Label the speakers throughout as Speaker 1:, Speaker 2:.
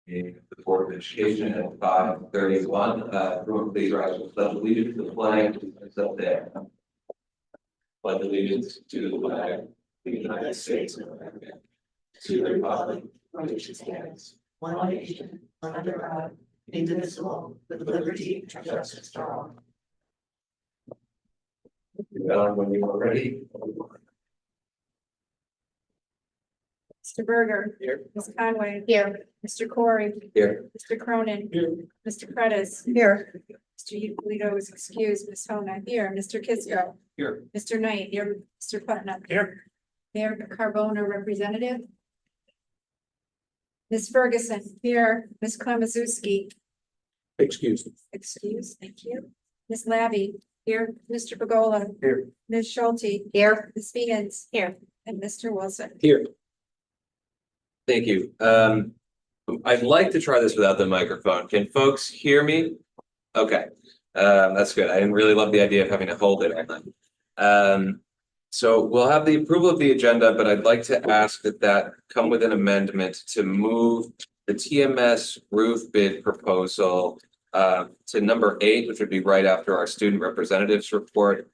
Speaker 1: in the Board of Education at 5:31. Everyone please rise to pledge allegiance to the flag that's up there. Pledge allegiance to the flag of the United States of America, to the republic for which it stands, one nation, under God, indivisible, with liberty and justice for all. When you are ready.
Speaker 2: Mr. Berger.
Speaker 1: Here.
Speaker 2: Ms. Conway. Here. Mr. Corey.
Speaker 1: Here.
Speaker 2: Mr. Cronin.
Speaker 1: Here.
Speaker 2: Mr. Predis. Here. Mr. Ulido is excused. Ms. Hona here. Mr. Kisco.
Speaker 1: Here.
Speaker 2: Mr. Knight here. Mr. Putnam.
Speaker 1: Here.
Speaker 2: Mayor Carbona representative. Ms. Ferguson here. Ms. Klemazewski.
Speaker 1: Excuse.
Speaker 2: Excused. Thank you. Ms. Labby here. Mr. Pagola.
Speaker 1: Here.
Speaker 2: Ms. Schulte. Here. Ms. Stevens. Here. And Mr. Wilson.
Speaker 1: Here. Thank you. I'd like to try this without the microphone. Can folks hear me? Okay, that's good. I didn't really love the idea of having to hold it all night. So we'll have the approval of the agenda, but I'd like to ask that come with an amendment to move the TMS roof bid proposal to number 8, which would be right after our student representatives report,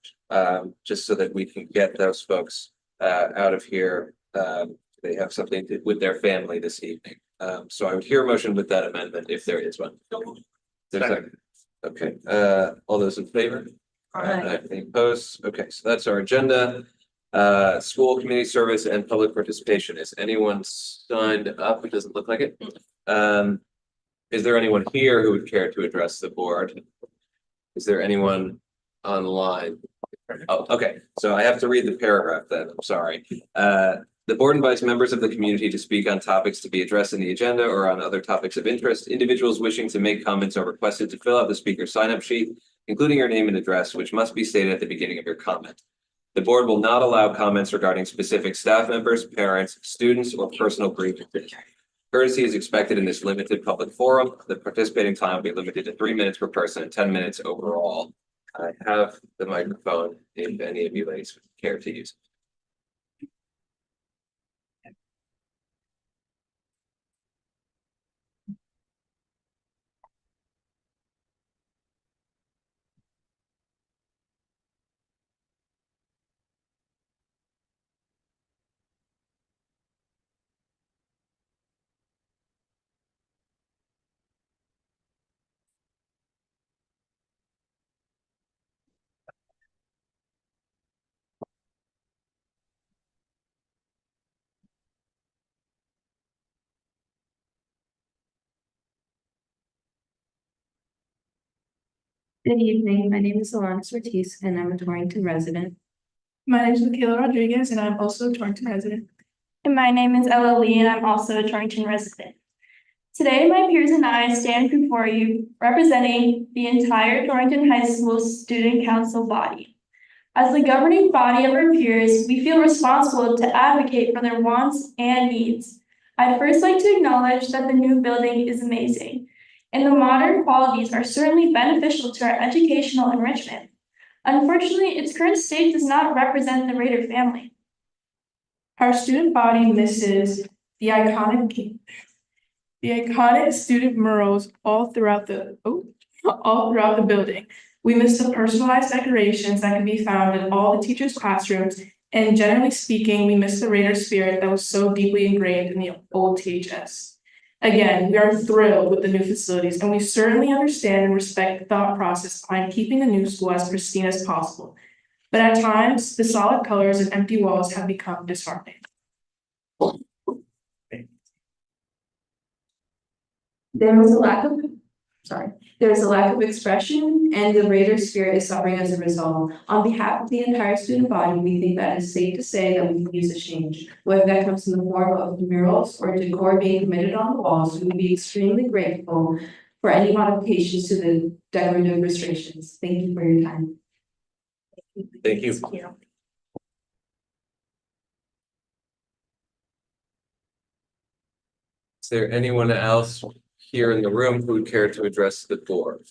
Speaker 1: just so that we can get those folks out of here. They have something to, with their family this evening. So I would hear a motion with that amendment if there is one. Second. Okay, all those in favor?
Speaker 2: Aye.
Speaker 1: Any opposed? Okay, so that's our agenda. School community service and public participation. Is anyone signed up? It doesn't look like it. Is there anyone here who would care to address the board? Is there anyone online? Oh, okay, so I have to read the paragraph then, I'm sorry. The board invites members of the community to speak on topics to be addressed in the agenda or on other topics of interest. Individuals wishing to make comments are requested to fill out the speaker sign-up sheet, including your name and address, which must be stated at the beginning of your comment. The board will not allow comments regarding specific staff members, parents, students, or personal grievances. Courtesy is expected in this limited public forum. The participating time will be limited to 3 minutes per person and 10 minutes overall. I have the microphone if any of you ladies care to use it.
Speaker 3: Good evening, my name is Alana Ortiz and I'm a Torrington resident.
Speaker 4: My name is Michaela Rodriguez and I'm also a Torrington resident.
Speaker 5: And my name is Ella Lee and I'm also a Torrington resident. Today, my peers and I stand before you representing the entire Torrington High School Student Council body. As the governing body of our peers, we feel responsible to advocate for their wants and needs. I'd first like to acknowledge that the new building is amazing, and the modern qualities are certainly beneficial to our educational enrichment. Unfortunately, its current state does not represent the Raider family.
Speaker 4: Our student body misses the iconic student murals all throughout the building. We miss the personalized decorations that can be found in all the teachers' classrooms, and generally speaking, we miss the Raider spirit that was so deeply ingrained in the old THS. Again, we are thrilled with the new facilities, and we certainly understand and respect the thought process behind keeping the new school as pristine as possible. But at times, the solid colors and empty walls have become disheartening.
Speaker 3: There is a lack of expression, and the Raider spirit is suffering as a result. On behalf of the entire student body, we think that it's safe to say that we can use a change. Whether that comes in the form of murals or decor being committed on the walls, we would be extremely grateful for any modifications to the decorative restrictions. Thank you for your time.
Speaker 1: Thank you. Is there anyone else here in the room who would care to address the board?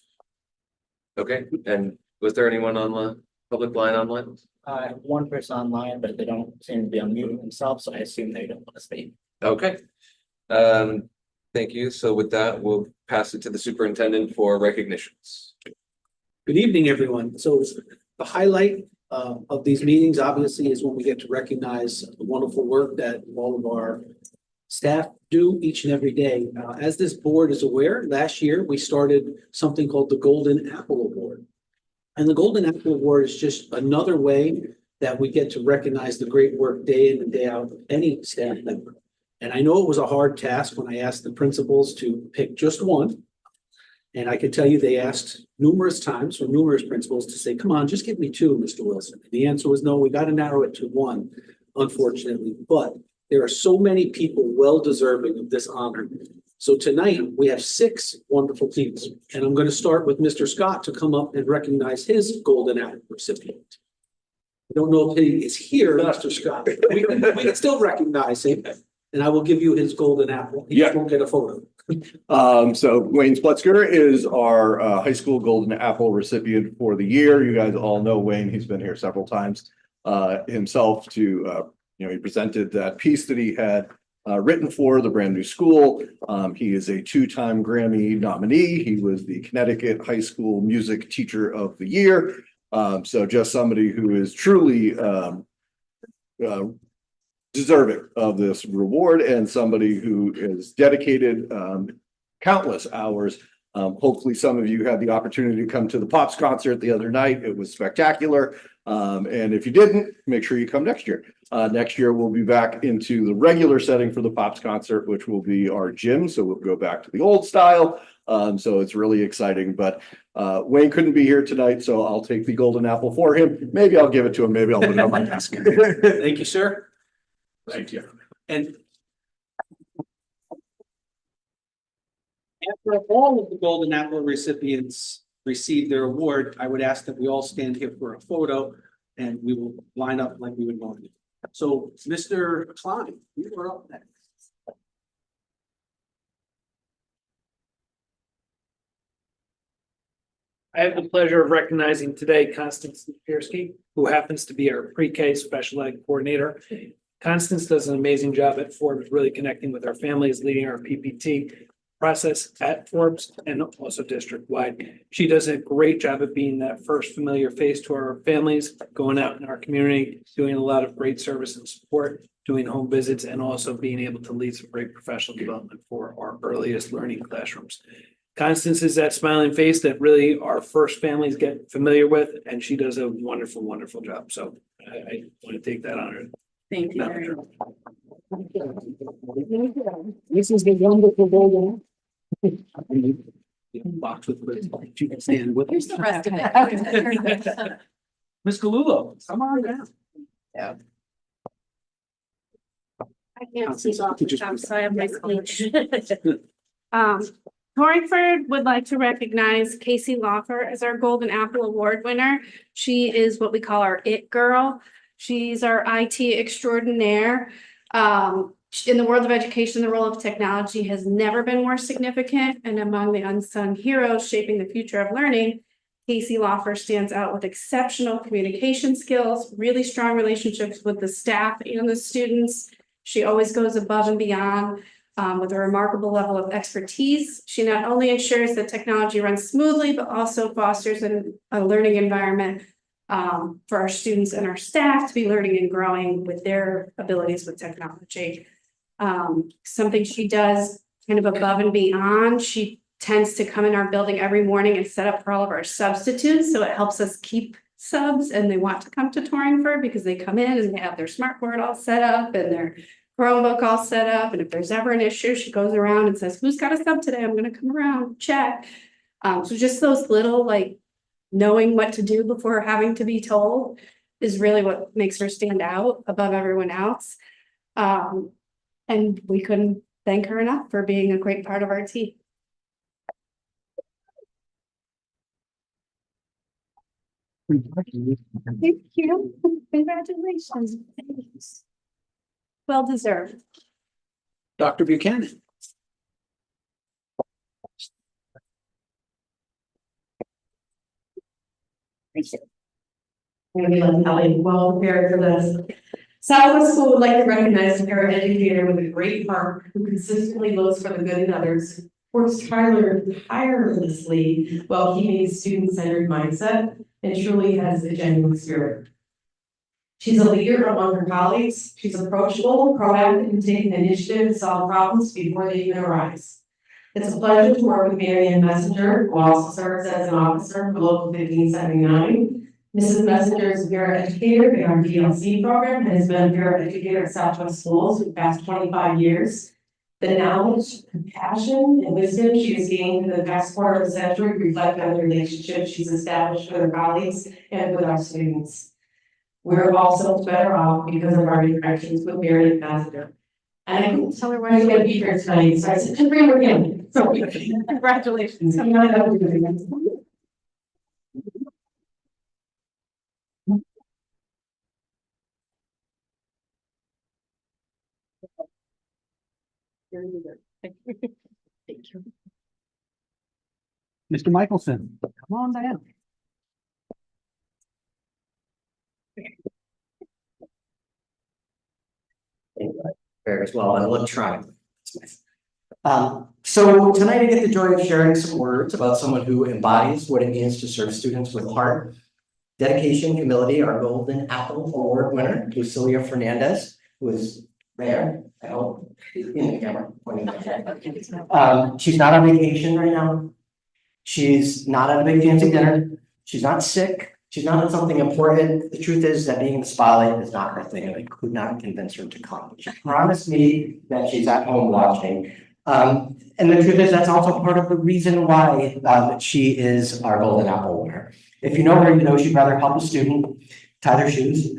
Speaker 1: Okay, and was there anyone on the public line online?
Speaker 6: One person online, but they don't seem to be unmuting themselves, so I assume they don't want to speak.
Speaker 1: Okay. Thank you. So with that, we'll pass it to the superintendent for recognitions.
Speaker 7: Good evening, everyone. So the highlight of these meetings, obviously, is when we get to recognize the wonderful work that all of our staff do each and every day. As this board is aware, last year, we started something called the Golden Apple Award. And the Golden Apple Award is just another way that we get to recognize the great work day in and day out of any staff member. And I know it was a hard task when I asked the principals to pick just one. And I can tell you, they asked numerous times from numerous principals to say, come on, just give me two, Mr. Wilson. And the answer was no, we got to narrow it to one, unfortunately. But there are so many people well deserving of this honor. So tonight, we have 6 wonderful teams. And I'm going to start with Mr. Scott to come up and recognize his Golden Apple recipient. I don't know if he is here, Mr. Scott. We can still recognize him. And I will give you his Golden Apple. He just won't get a photo.
Speaker 8: So Wayne Splutzker is our high school Golden Apple recipient for the year. You guys all know Wayne. He's been here several times himself to, he presented that piece that he had written for the brand new school. He is a 2-time Grammy nominee. He was the Connecticut High School Music Teacher of the Year. So just somebody who is truly deserving of this reward, and somebody who is dedicated countless hours. Hopefully some of you had the opportunity to come to the Pops concert the other night. It was spectacular. And if you didn't, make sure you come next year. Next year, we'll be back into the regular setting for the Pops concert, which will be our gym. So we'll go back to the old style. So it's really exciting, but Wayne couldn't be here tonight, so I'll take the Golden Apple for him. Maybe I'll give it to him. Maybe I'll put it on my desk.
Speaker 7: Thank you, sir.
Speaker 8: Thank you.
Speaker 7: And after all of the Golden Apple recipients receive their award, I would ask that we all stand here for a photo and we will line up like we would normally. So, Mr. Klein, you are up next.
Speaker 9: I have the pleasure of recognizing today Constance Piersky, who happens to be our pre-K special ed coordinator. Constance does an amazing job at Forbes, really connecting with our families, leading our PPT process at Forbes and also district-wide. She does a great job of being that first familiar face to our families, going out in our community, doing a lot of great service and support, doing home visits, and also being able to lead some great professional development for our earliest learning classrooms. Constance is that smiling face that really our first families get familiar with, and she does a wonderful, wonderful job. So I want to take that honor.
Speaker 3: Thank you very much.
Speaker 7: This is the wonderful Golden. Box with you can stand with.
Speaker 2: Here's the rest of it.
Speaker 7: Ms. Galullo, come on down.
Speaker 10: I can't see off the top, so I have my speech. Torrington would like to recognize Casey Loffer as our Golden Apple Award winner. She is what we call our it girl. She's our IT extraordinaire. In the world of education, the role of technology has never been more significant, and among the unsung heroes shaping the future of learning, Casey Loffer stands out with exceptional communication skills, really strong relationships with the staff and the students. She always goes above and beyond with a remarkable level of expertise. She not only ensures that technology runs smoothly, but also fosters a learning environment for our students and our staff to be learning and growing with their abilities with technology. Something she does kind of above and beyond, she tends to come in our building every morning and set up for all of our substitutes. So it helps us keep subs, and they want to come to Torrington because they come in and they have their smartboard all set up and their Chromebook all set up. And if there's ever an issue, she goes around and says, who's got a sub today? I'm going to come around and check. So just those little, like, knowing what to do before having to be told is really what makes her stand out above everyone else. And we couldn't thank her enough for being a great part of our team. Thank you. Congratulations. Thanks. Well deserved.
Speaker 7: Dr. Buchanan.
Speaker 3: Everyone's probably well prepared for this. Southwest School would like to recognize a paraeducator with a great heart who consistently looks for the good in others, works tirelessly while keeping a student-centered mindset, and truly has a genuine spirit. She's a leader among her colleagues. She's approachable, proactive, and taking initiative to solve problems before they even arise. It's a pleasure to work with Mary Ann Messenger, who also serves as an officer for Local 1579. Mrs. Messenger is a paraeducator in our DLC program and has been a paraeducator at Southwest Schools for the past 25 years. The knowledge, compassion, and wisdom she has gained in the past quarter of a century reflect on the relationships she's established with her colleagues and with our students. We're also better off because of our interactions with Mary Ann Messenger. And I couldn't tell her why I was going to be here tonight, so I said, just bring her in. So congratulations. I'm not able to do that. Thank you.
Speaker 7: Mr. Michelson, come on down.
Speaker 6: Very well, electronically. So tonight I get the joy of sharing some words about someone who embodies what it means to serve students with heart, dedication, humility. Our Golden Apple Award winner, Lucilia Fernandez, who is there. I hope she's in the camera. She's not on vacation right now. She's not at a big fancy dinner. She's not sick. She's not on something important. The truth is that being in the spotlight is not her thing, and I could not convince her to come. She promised me that she's at home watching. And the truth is that's also part of the reason why she is our Golden Apple winner. If you know her, you know she'd rather help a student tie their shoes,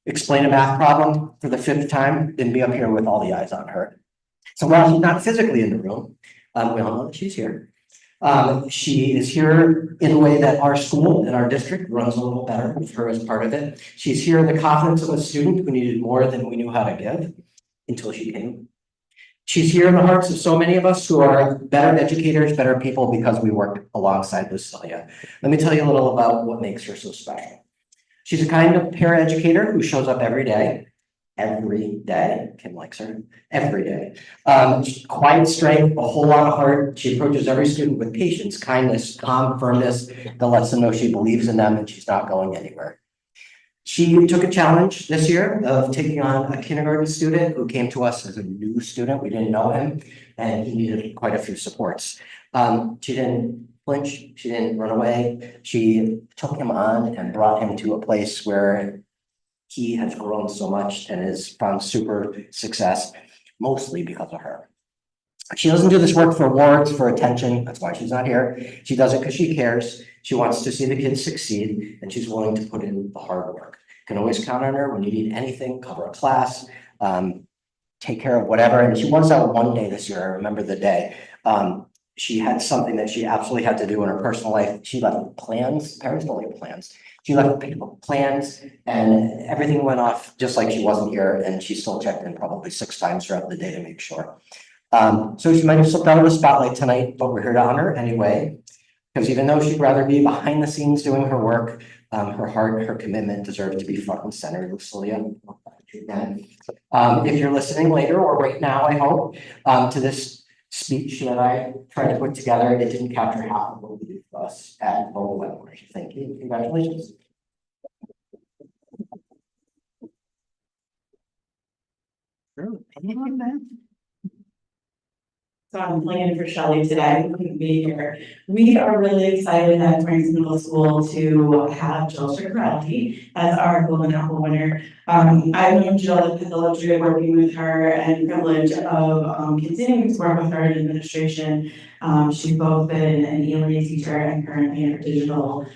Speaker 6: explain a math problem for the 5th time, than be up here with all the eyes on her. So while she's not physically in the room, we all know that she's here. She is here in a way that our school and our district runs a little better with her as part of it. She's here in the confidence of a student who needed more than we knew how to give until she came. She's here in the hearts of so many of us who are better educators, better people because we worked alongside Lucilia. Let me tell you a little about what makes her so special. She's a kind of paraeducator who shows up every day. Every day, Kim likes her, every day. Quiet strength, a whole lot of heart. She approaches every student with patience, kindness, calm firmness that lets them know she believes in them and she's not going anywhere. She took a challenge this year of taking on a kindergarten student who came to us as a new student. We didn't know him and he needed quite a few supports. She didn't flinch, she didn't run away. She took him on and brought him to a place where he has grown so much and has found super success, mostly because of her. She doesn't do this work for awards, for attention. That's why she's not here. She does it because she cares. She wants to see the kids succeed, and she's willing to put in the hard work. You can always count on her when you need anything, cover a class, take care of whatever. And she was out one day this year. I remember the day. She had something that she absolutely had to do in her personal life. She left plans. Parents don't leave plans. She left plans and everything went off just like she wasn't here, and she still checked in probably 6 times throughout the day to make sure. So she might have slipped out of the spotlight tonight, but we're here to honor her anyway, because even though she'd rather be behind the scenes doing her work, her heart, her commitment deserves to be front and center. Lucilia, if you're listening later or right now, I hope, to this speech that I tried to put together, it didn't capture half of what we did for us at Bowl. Thank you. Congratulations.
Speaker 11: So I'm playing for Shelley today, who couldn't be here. We are really excited at Torrington Middle School to have Jill Shikarelli as our Golden Apple winner. I've known Jill, I've had the luxury of working with her and privilege of continuing to work with her in administration. She's both been an e-learning teacher and currently a digital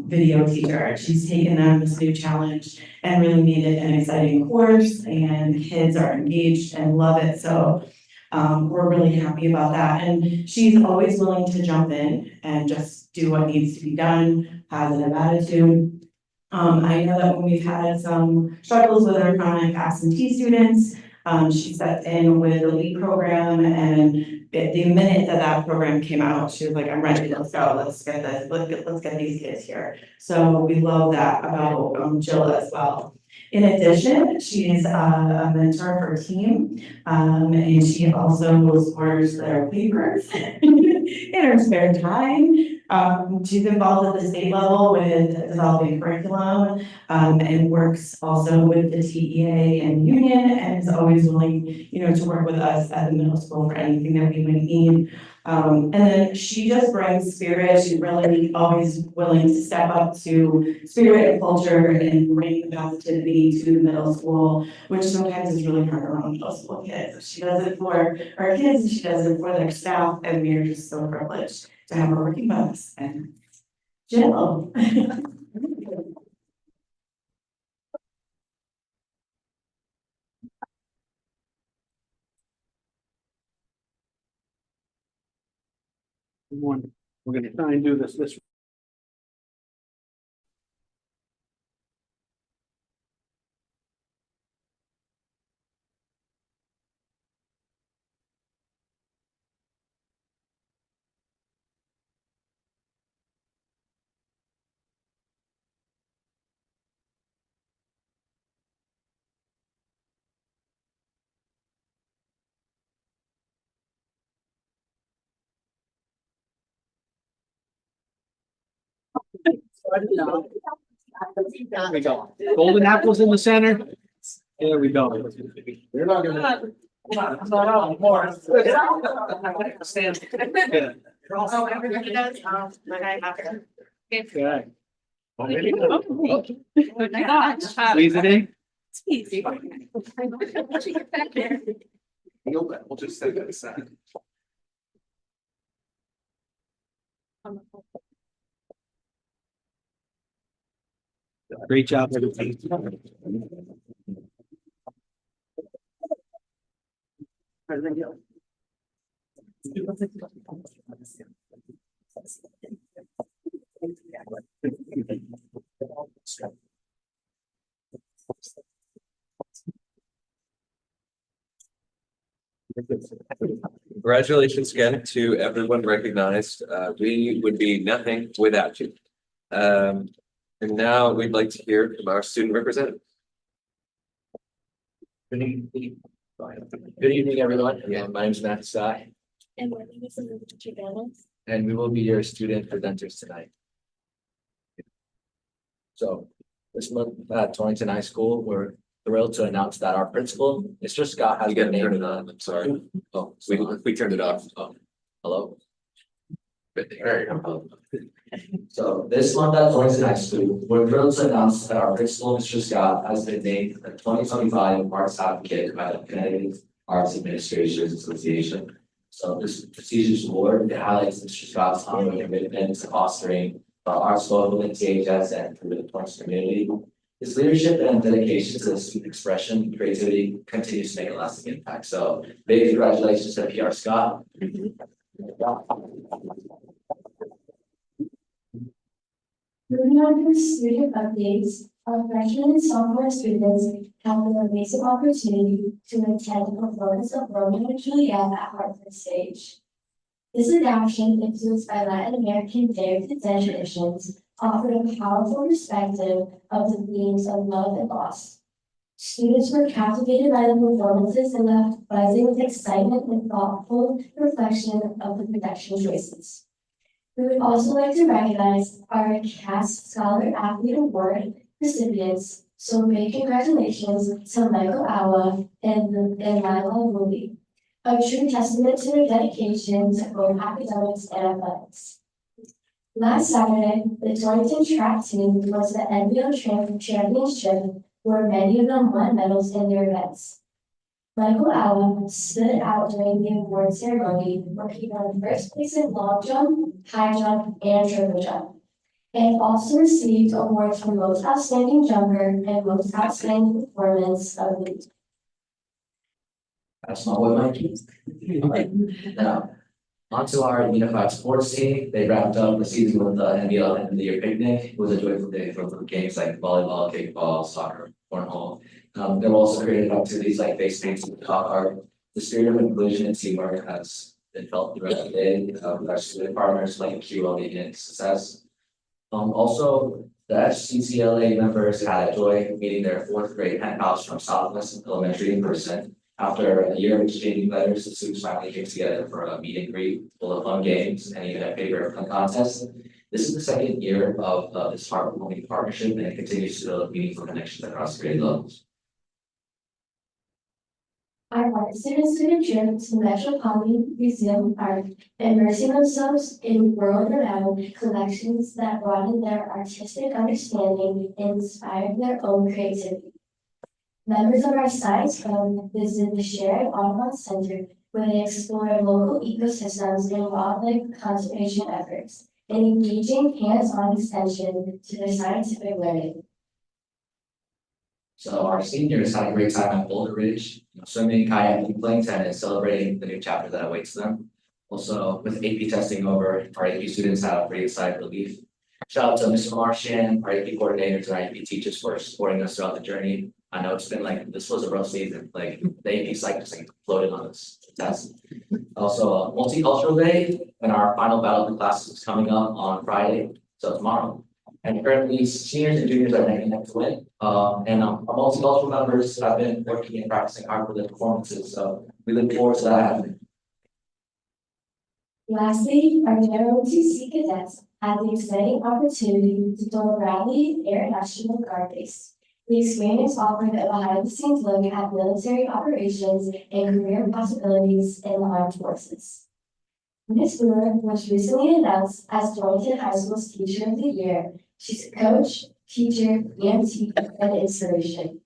Speaker 11: video teacher. She's taken on this new challenge and really made it an exciting course, and kids are engaged and love it. So we're really happy about that. And she's always willing to jump in and just do what needs to be done, positive attitude. I know that when we've had some struggles with our chronic absentee students, she stepped in with the LEAD program, and the minute that program came out, she was like, I'm ready, let's go, let's get this, let's get these kids here. So we love that about Jill as well. In addition, she is a mentor for team, and she also scores their papers in her spare time. She's involved at the state level with developing curriculum, and works also with the TEA and union, and is always willing, to work with us at the middle school for anything that we might need. And then she just brings spirit. She's really always willing to step up to spirit and culture and bring the positivity to the middle school, which sometimes is really hard around middle school kids. She does it for our kids, and she does it for their staff, and we are just so privileged to have her working with us. And Jill.
Speaker 7: We're gonna try and do this. There we go. Golden apples in the center. There we go. They're not gonna. Stand. Yeah.
Speaker 2: Oh, everybody does, but I have to.
Speaker 7: Okay.
Speaker 2: Good night.
Speaker 7: Squeeze it in.
Speaker 2: It's easy.
Speaker 1: We'll just say that aside.
Speaker 7: Great job, everybody.
Speaker 1: Congratulations again to everyone recognized. We would be nothing without you. And now we'd like to hear from our student representative.
Speaker 12: Good evening, everyone. Yeah, my name is Matt Sai,
Speaker 5: And my name is Elizabeth Chiganos.
Speaker 12: and we will be your student presenters tonight. So this month at Torrington High School, we're thrilled to announce that our principal, Mr. Scott, has
Speaker 1: You
Speaker 12: been
Speaker 1: gotta turn
Speaker 12: named.
Speaker 1: it on, I'm sorry. Oh, we turned it off. Oh,
Speaker 12: Hello.
Speaker 1: there you go.
Speaker 12: So this month at Torrington High School, we're thrilled to announce that our principal, Mr. Scott, has been named the 2025 Arts Advocate by the Connecticut Arts Administrators Association. So this prestigious award, it highlights Mr. Scott's ongoing commitment to fostering the arts local in THS and through the Torrington community. His leadership and dedication to the student expression and creativity continues to make a lasting impact. So big congratulations to PR Scott.
Speaker 13: Moving on to student updates, our freshman and sophomore students have the amazing opportunity to attend the performance of Romeo and Juliet at Hartford Stage. This adaptation, influenced by Latin American fairy tale traditions, offered a powerful perspective of the themes of love and loss. Students were captivated by the performances and left buzzing with excitement and thoughtful reflection of the production choices. We would also like to recognize our CAST Scholar Athlete Award recipients, so big congratulations to Michael Awa and Lila Movie, a true testament to their dedication to both academics and athletics. Last Saturday, the Torrington track team was the NBL championship, where many of them won medals in their events. Michael Allen stood out during the award ceremony, where he won first place in long jump, high jump, and triple jump, and also received awards for most outstanding jumper and most outstanding performance of the week.
Speaker 12: That's not what Mike used. Now, onto our unified sports team. They wrapped up the season with the NBL end of the year picnic. It was a joyful day for games like volleyball, kickball, soccer, cornhole. There were also creative activities like face painting and pop art. The spirit of inclusion and teamwork has been felt throughout the day with our student partners like QL making it a success. Also, the FCCLA members had a joy meeting their fourth grade pen pals from Southwest Elementary in person. After a year of exchanging letters, the students finally came together for a meet and greet full of fun games and even a favorite fun contest. This is the second year of this heartwarming partnership, and it continues to build meaningful connections across grade levels.
Speaker 13: Our art students took a trip to Metropolitan Museum of Art, immersing themselves in world-renowned collections that broadened their artistic understanding and inspired their own creativity. Members of our science club visited the Sharon Audubon Center, where they explored local ecosystems and wildlife conservation efforts, an engaging hands-on extension to their scientific learning.
Speaker 12: So our seniors had a great time at Boulder Ridge, swimming, kayaking, playing tennis, celebrating the new chapter that awaits them. Also, with AP testing over, our AP students had a great sigh of relief. Shout out to Mr. Marshan, our AP coordinators and our AP teachers for supporting us throughout the journey. I know it's been like, this was a rough season, like the AP psych just like floated on this test. Also, multicultural day, and our final battle of the class is coming up on Friday, so tomorrow. And currently, seniors and juniors are making next win. And our multicultural members have been working and practicing hard for their performances, so we look forward to that happening.
Speaker 13: Lastly, our General TC cadets had the exciting opportunity to join Bradley Air National Guard Base. The experience offered a behind-the-scenes look at military operations and career possibilities in the armed forces. Ms. Brewer was recently announced as Torrington High School's Teacher of the Year. She's a coach, teacher, EMT, and inspiration.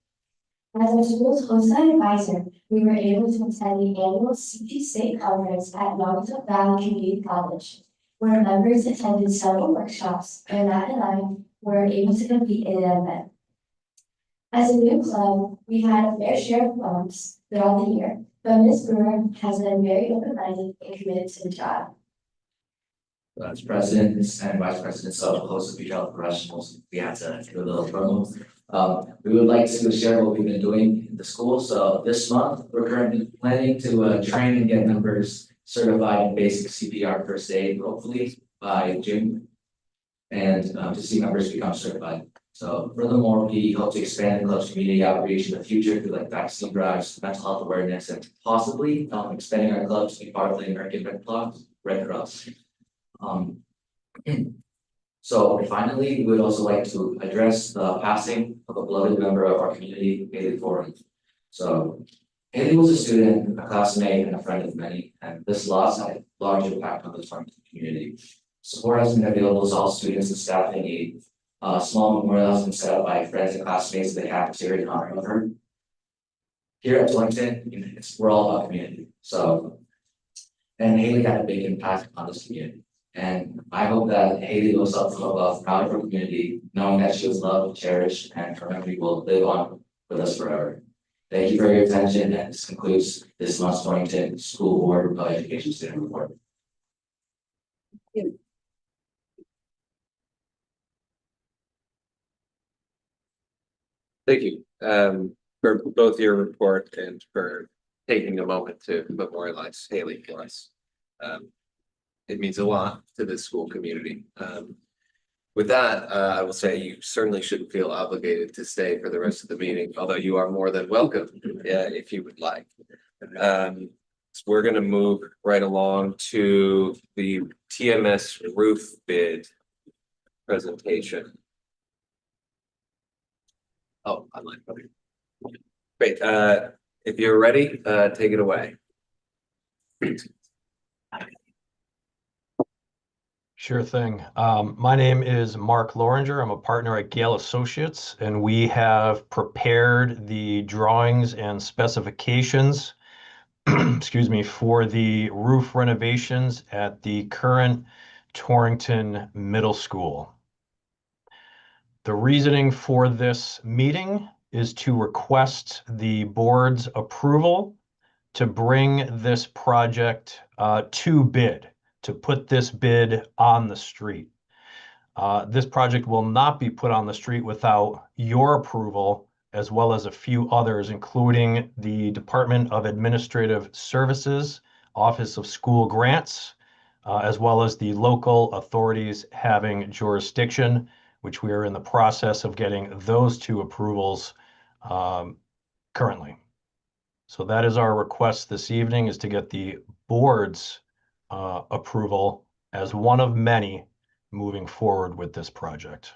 Speaker 13: As our school's host-site advisor, we were able to attend the annual CP State Conference at Naugatuck Valley Community College, where members attended several workshops, and Matt and I were able to compete in an event. As a new club, we had a fair share of bumps throughout the year, but Ms. Brewer has been very open-minded and committed to the job.
Speaker 12: As presidents and vice presidents of Close to Health Professionals, we had to do a little promo. We would like to share what we've been doing in the school. So this month, we're currently planning to train and get members certified in basic CPR first aid, hopefully by June, and to see members become certified. So furthermore, we hope to expand the club's community outreach in the future through like vaccine drives, mental health awareness, and possibly expanding our clubs to be part of the American Red Cross. So finally, we would also like to address the passing of a beloved member of our community, Haley Torrington. So Haley was a student, a classmate, and a friend of many, and this loss had a large impact on the Torrington community. Support has been available to all students and staff in need. A small memorial has been set up by friends and classmates in the cafeteria in honor of her. Here at Torrington, we're all about community. So, and Haley had a big impact on this community. And I hope that Haley goes up from above, proud of her community, knowing that she was loved, cherished, and her memory will live on with us forever. Thank you for your attention, and this concludes this month's Torrington School Board of Education Student Report.
Speaker 1: Thank you for both your report and for taking a moment to memorialize Haley for us. It means a lot to the school community. With that, I will say you certainly shouldn't feel obligated to stay for the rest of the meeting, although you are more than welcome if you would like. So we're going to move right along to the TMS roof bid presentation. Oh, online. Okay. Great. If you're ready, take it away.
Speaker 14: Sure thing. My name is Mark Loringer. I'm a partner at Gale Associates, and we have prepared the drawings and specifications, excuse me, for the roof renovations at the current Torrington Middle School. The reasoning for this meeting is to request the board's approval to bring this project to bid, to put this bid on the street. This project will not be put on the street without your approval, as well as a few others, including the Department of Administrative Services, Office of School Grants, as well as the local authorities having jurisdiction, which we are in the process of getting those two approvals currently. So that is our request this evening, is to get the board's approval as one of many moving forward with this project.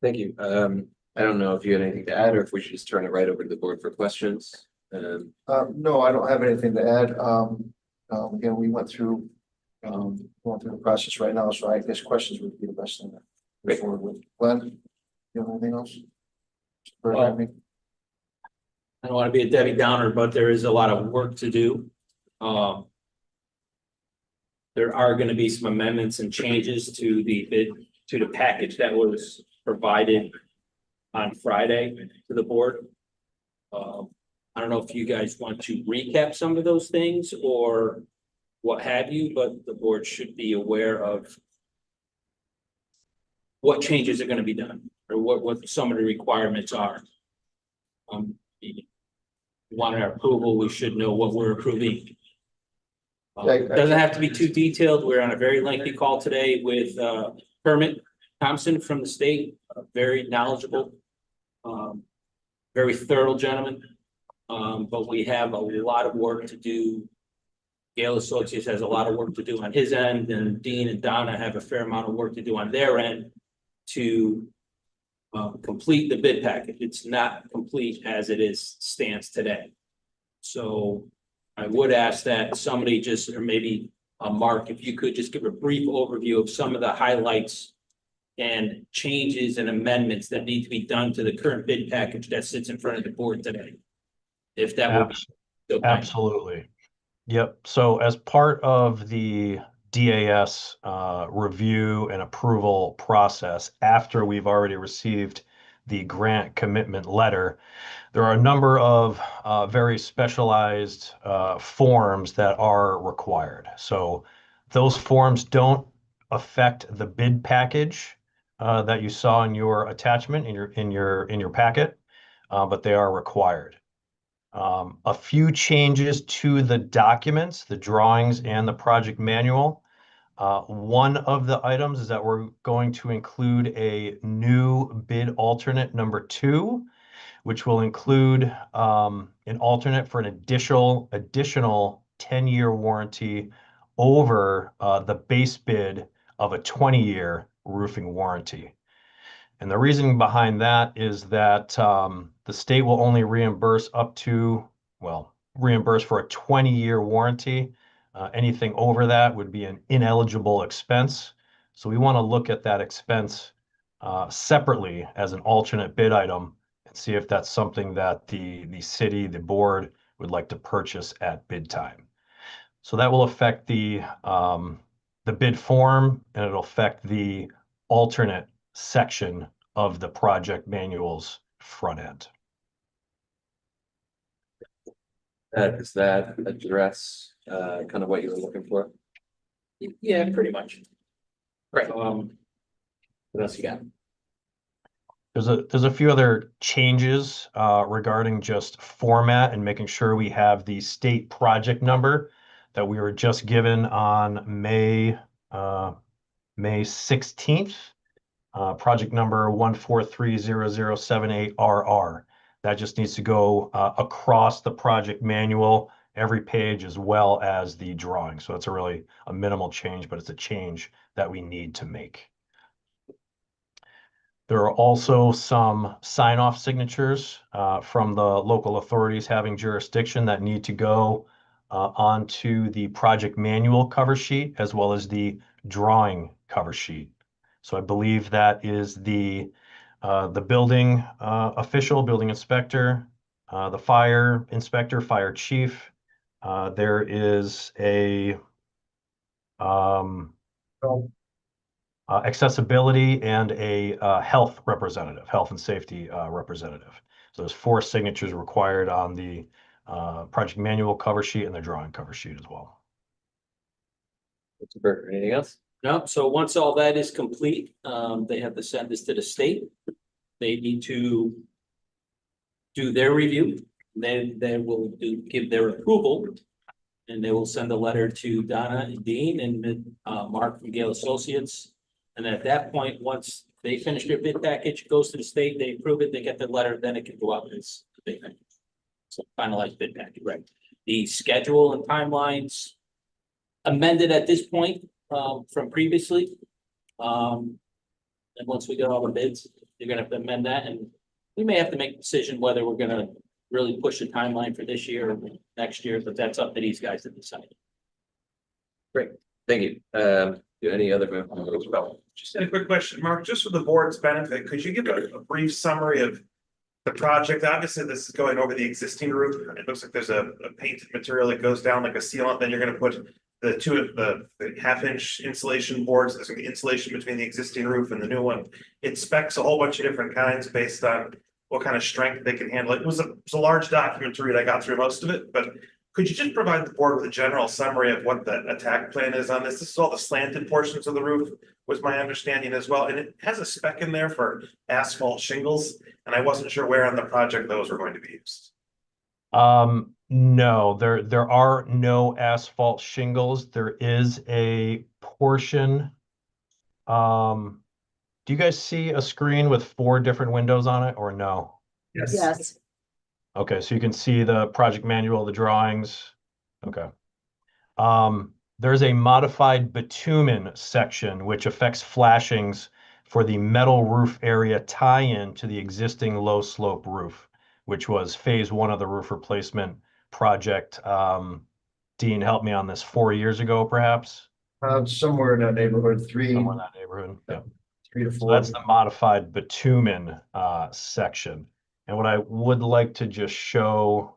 Speaker 1: Thank you. I don't know if you had anything to add or if we should just turn it right over to the board for questions.
Speaker 15: No, I don't have anything to add. Again, we went through, going through the process right now, so I guess questions would be the best thing to move forward with. Glenn, you have anything else?
Speaker 16: I don't want to be a Debbie Downer, but there is a lot of work to do. There are going to be some amendments and changes to the bid, to the package that was provided on Friday to the board. I don't know if you guys want to recap some of those things or what have you, but the board should be aware of what changes are going to be done or what some of the requirements are. If you want our approval, we should know what we're approving. It doesn't have to be too detailed. We're on a very lengthy call today with Kermit Thompson from the state, very knowledgeable, very thorough gentleman. But we have a lot of work to do. Gale Associates has a lot of work to do on his end, and Dean and Donna have a fair amount of work to do on their end to complete the bid package. It's not complete as it stands today. So I would ask that somebody just, or maybe Mark, if you could just give a brief overview of some of the highlights and changes and amendments that need to be done to the current bid package that sits in front of the board today. If that would be okay.
Speaker 14: Absolutely. Yep. So as part of the DAS review and approval process, after we've already received the grant commitment letter, there are a number of very specialized forms that are required. So those forms don't affect the bid package that you saw in your attachment in your packet, but they are required. A few changes to the documents, the drawings and the project manual. One of the items is that we're going to include a new bid alternate number 2, which will include an alternate for an additional 10-year warranty over the base bid of a 20-year roofing warranty. And the reasoning behind that is that the state will only reimburse reimburse for a 20-year warranty. Anything over that would be an ineligible expense. So we want to look at that expense separately as an alternate bid item and see if that's something that the city, the board would like to purchase at bid time. So that will affect the bid form, and it'll affect the alternate section of the project manual's front end.
Speaker 1: Does that address kind of what you were looking for?
Speaker 16: Yeah, pretty much. Right. What else you got?
Speaker 14: There's a few other changes regarding just format and making sure we have the state project number that we were just given on May 16th. Project number 1430078RR. That just needs to go across the project manual, every page, as well as the drawing. So it's a minimal change, but it's a change that we need to make. There are also some sign-off signatures from the local authorities having jurisdiction that need to go onto the project manual cover sheet, as well as the drawing cover sheet. So I believe that is the building official, building inspector, the fire inspector, fire chief. There is a accessibility and a health representative, health and safety representative. So there's 4 signatures required on the project manual cover sheet and the drawing cover sheet as well.
Speaker 1: Anything else?
Speaker 16: No, so once all that is complete, they have to send this to the state. They need to do their review. Then they will give their approval. And they will send a letter to Donna and Dean and Mark from Gale Associates. And at that point, once they finish their bid package, it goes to the state, they approve it, they get the letter, then it can go out as a bid package. So finalized bid package, right? The schedule and timelines amended at this point from previously. And once we get all the bids, you're gonna have to amend that, and we may have to make a decision whether we're gonna really push the timeline for this year or next year, but that's up to these guys to decide.
Speaker 1: Thank you. Do any other members?
Speaker 17: Just a quick question, Mark, just for the board's benefit, could you give a brief summary of the project? Obviously, this is going over the existing roof. It looks like there's a painted material that goes down like a sealant, then you're gonna put the half-inch insulation boards. There's gonna be insulation between the existing roof and the new one. It specs a whole bunch of different kinds based on what kind of strength they can handle. It was a large document to read. I got through most of it, but could you just provide the board with a general summary of what the attack plan is on this? This is all the slanted portions of the roof, was my understanding as well. And it has a spec in there for asphalt shingles, and I wasn't sure where on the project those were going to be used.
Speaker 14: No, there are no asphalt shingles. There is a portion. Do you guys see a screen with 4 different windows on it or no?
Speaker 2: Yes.
Speaker 14: Okay, so you can see the project manual, the drawings. Okay. There's a modified bitumen section which affects flashings for the metal roof area tie-in to the existing low slope roof, which was phase 1 of the roof replacement project. Dean, help me on this, 4 years ago, perhaps?
Speaker 15: Somewhere in that neighborhood,
Speaker 14: Somewhere in that neighborhood, yeah.
Speaker 15: 3 to 4.
Speaker 14: So that's the modified bitumen section. And what I would like to just show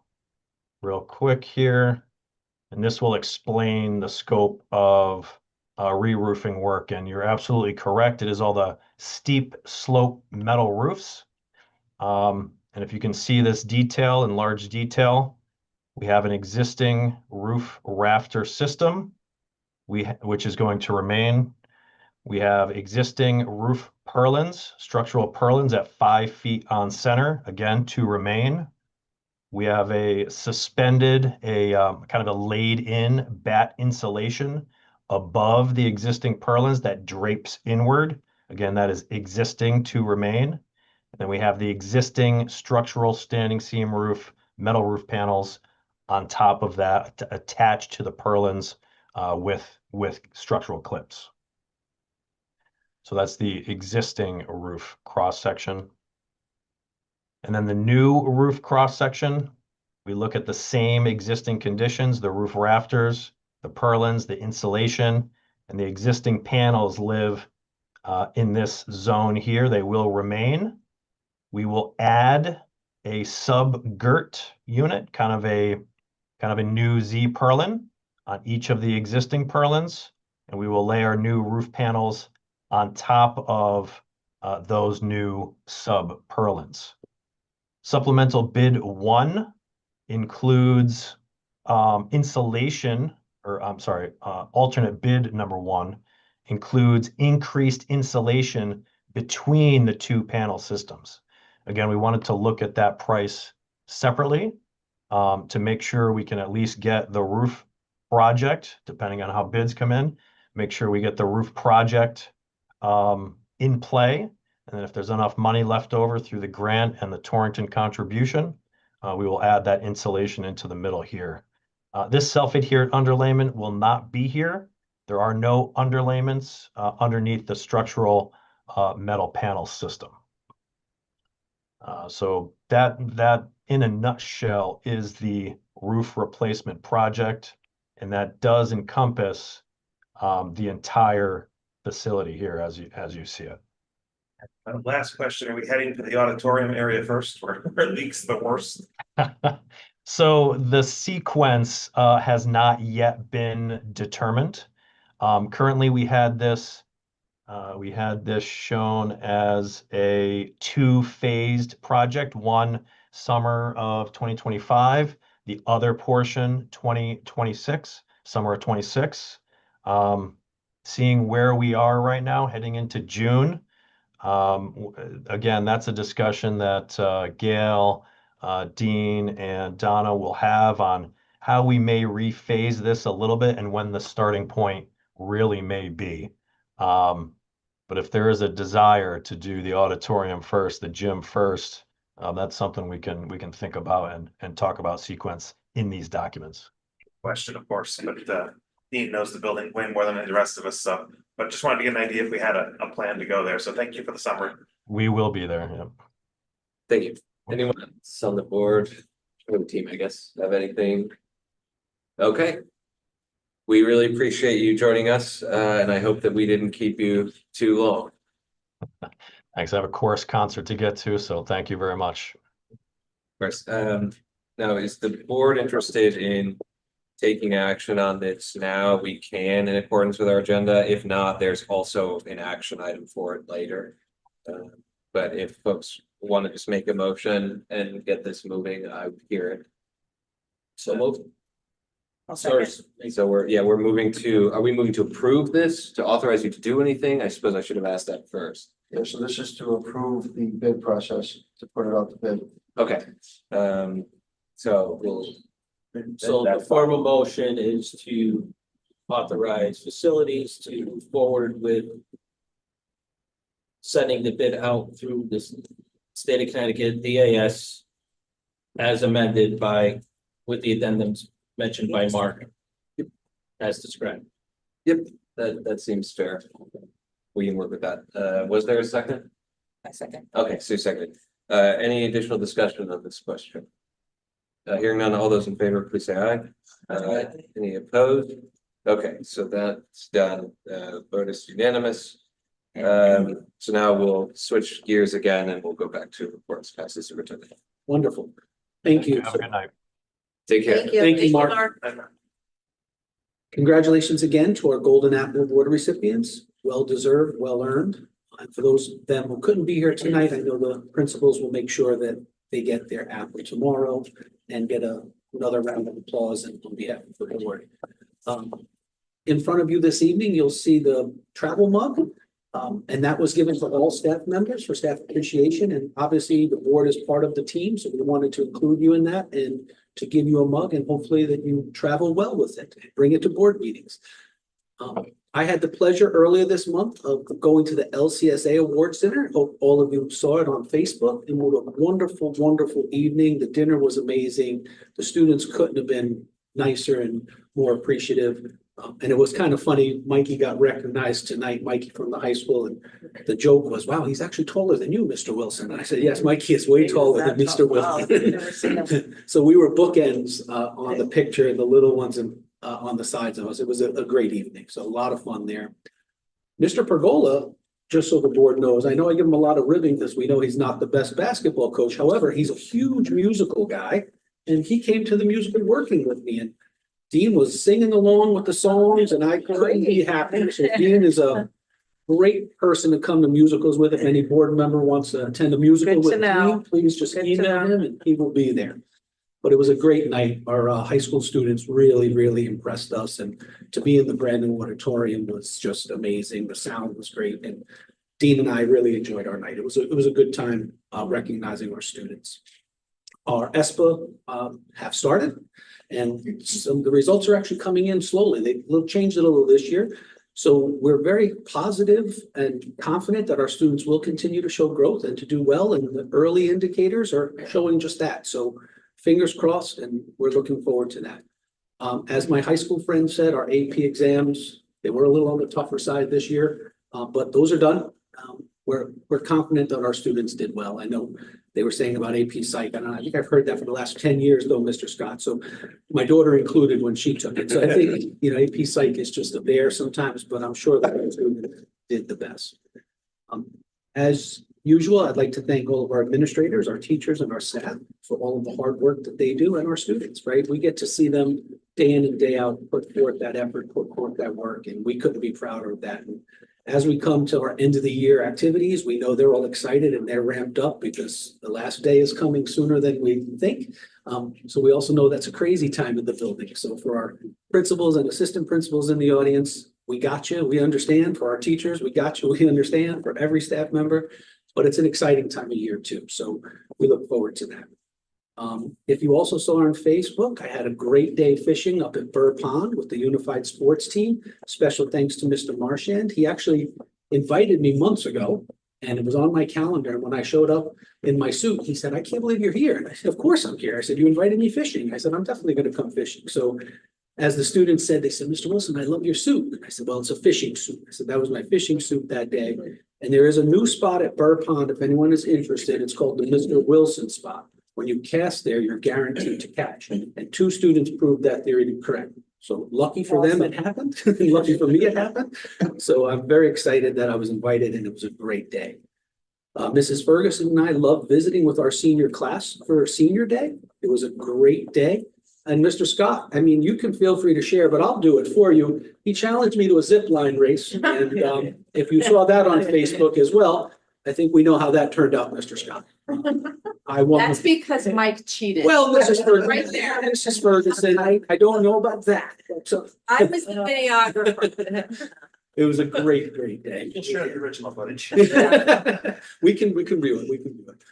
Speaker 14: real quick here, and this will explain the scope of re-roofing work. And you're absolutely correct. It is all the steep slope metal roofs. And if you can see this detail in large detail, we have an existing roof rafter system, which is going to remain. We have existing roof purlins, structural purlins at 5 feet on center, again, to remain. We have a suspended, kind of a laid-in bat insulation above the existing purlins that drapes inward. Again, that is existing to remain. And then we have the existing structural standing seam roof, metal roof panels on top of that, attached to the purlins with structural clips. So that's the existing roof cross section. And then the new roof cross section, we look at the same existing conditions, the roof rafters, the purlins, the insulation, and the existing panels live in this zone here. They will remain. We will add a sub-girt unit, kind of a new Z purlin on each of the existing purlins, and we will lay our new roof panels on top of those new sub purlins. Supplemental bid 1 includes insulation, or I'm sorry, alternate bid number 1 includes increased insulation between the 2 panel systems. Again, we wanted to look at that price separately to make sure we can at least get the roof project, depending on how bids come in, make sure we get the roof project in play. And then if there's enough money left over through the grant and the Torrington contribution, we will add that insulation into the middle here. This self-adherent underlayment will not be here. There are no underlayments underneath the structural metal panel system. So that in a nutshell is the roof replacement project, and that does encompass the entire facility here as you see it.
Speaker 17: Last question, are we heading to the auditorium area first, where it leaks the worst?
Speaker 14: So the sequence has not yet been determined. Currently, we had this shown as a 2-phased project, one summer of 2025, the other portion 2026, summer of 26. Seeing where we are right now, heading into June. Again, that's a discussion that Gail, Dean, and Donna will have on how we may rephase this a little bit and when the starting point really may be. But if there is a desire to do the auditorium first, the gym first, that's something we can think about and talk about sequence in these documents.
Speaker 17: Question, of course, but Dean knows the building way more than the rest of us, so, but just wanted to get an idea if we had a plan to go there, so thank you for the summary.
Speaker 14: We will be there, yeah.
Speaker 1: Thank you. Anyone else on the board, or the team, I guess, have anything? Okay. We really appreciate you joining us, and I hope that we didn't keep you too long.
Speaker 14: Thanks. I have a chorus concert to get to, so thank you very much.
Speaker 1: Of course. Now, is the board interested in taking action on this now? We can in accordance with our agenda. If not, there's also an action item for it later. But if folks want to just make a motion and get this moving, I would hear it. So moved. So we're moving to, are we moving to approve this, to authorize you to do anything? I suppose I should have asked that first.
Speaker 15: Yeah, so this is to approve the bid process, to put it out to bid.
Speaker 1: Okay, so we'll.
Speaker 16: So the formal motion is to authorize facilities to move forward with sending the bid out through this state of Connecticut DAS as amended with the addendums mentioned by Mark as described.
Speaker 1: Yep, that seems fair. We can work with that. Was there a second?
Speaker 2: A second.
Speaker 1: Okay, Sue seconded. Any additional discussion on this question? Hearing none, all those in favor, please say aye. Any opposed? Okay, so that's done. Vote is unanimous. So now we'll switch gears again and we'll go back to reports past the superintendent.
Speaker 7: Wonderful. Thank you.
Speaker 14: Have a good night.
Speaker 1: Take care.
Speaker 7: Thank you, Mark. Congratulations again to our Golden Apple Award recipients. Well deserved, well earned. And for those of them who couldn't be here tonight, I know the principals will make sure that they get their apple tomorrow and get another round of applause on behalf of the board. In front of you this evening, you'll see the travel mug. And that was given to all staff members for staff appreciation. And obviously the board is part of the team. So we wanted to include you in that and to give you a mug and hopefully that you travel well with it. Bring it to board meetings. I had the pleasure earlier this month of going to the LCSA Awards Dinner. Hope all of you saw it on Facebook. And what a wonderful, wonderful evening. The dinner was amazing. The students couldn't have been nicer and more appreciative. And it was kind of funny. Mikey got recognized tonight, Mikey from the high school. And the joke was, wow, he's actually taller than you, Mr. Wilson. And I said, yes, Mikey is way taller than Mr. Wilson. So we were bookends on the picture, the little ones and on the sides of us. It was a great evening. So a lot of fun there. Mr. Pergola, just so the board knows, I know I give him a lot of ribbing because we know he's not the best basketball coach. However, he's a huge musical guy. And he came to the musical working with me. And Dean was singing along with the songs and I couldn't be happier. So Dean is a great person to come to musicals with. If any board member wants to attend a musical with Dean, please just email him and he will be there. But it was a great night. Our high school students really, really impressed us. And to be in the brand new auditorium was just amazing. The sound was great. And Dean and I really enjoyed our night. It was a good time recognizing our students. Our ESPA have started. And the results are actually coming in slowly. They've changed it a little this year. So we're very positive and confident that our students will continue to show growth and to do well. And the early indicators are showing just that. So fingers crossed, and we're looking forward to that. As my high school friend said, our AP exams, they were a little on the tougher side this year, but those are done. We're confident that our students did well. I know they were saying about AP Psych. I think I've heard that for the last 10 years though, Mr. Scott. So my daughter included when she took it. So I think, AP Psych is just a bear sometimes, but I'm sure that our students did the best. As usual, I'd like to thank all of our administrators, our teachers, and our staff for all of the hard work that they do and our students, right? We get to see them day in and day out, put forth that effort, put forth that work, and we couldn't be prouder of that. And as we come to our end of the year activities, we know they're all excited and they're ramped up because the last day is coming sooner than we think. So we also know that's a crazy time in the building. So for our principals and assistant principals in the audience, we got you, we understand. For our teachers, we got you, we understand. For every staff member, but it's an exciting time of year too. So we look forward to that. If you also saw on Facebook, I had a great day fishing up at Burr Pond with the Unified Sports Team. Special thanks to Mr. Marchand. He actually invited me months ago and it was on my calendar. And when I showed up in my suit, he said, "I can't believe you're here." And I said, "Of course I'm here." I said, "You invited me fishing." I said, "I'm definitely going to come fishing." So as the students said, they said, "Mr. Wilson, I love your suit." And I said, "Well, it's a fishing suit." I said, "That was my fishing suit that day." And there is a new spot at Burr Pond. If anyone is interested, it's called the Mr. Wilson spot. When you cast there, you're guaranteed to catch. And two students proved that theory to be correct. So lucky for them, it happened. Lucky for me, it happened. So I'm very excited that I was invited and it was a great day. Mrs. Ferguson and I love visiting with our senior class for senior day. It was a great day. And Mr. Scott, I mean, you can feel free to share, but I'll do it for you. He challenged me to a zip line race. And if you saw that on Facebook as well, I think we know how that turned out, Mr. Scott. I won.
Speaker 3: That's because Mike cheated.
Speaker 7: Well, Mrs. Ferguson,
Speaker 3: Right there.
Speaker 7: Mrs. Ferguson, I don't know about that. So
Speaker 3: I was the videographer.
Speaker 7: it was a great, great day.
Speaker 17: We'll share the original footage.
Speaker 7: We can view it, we can view it.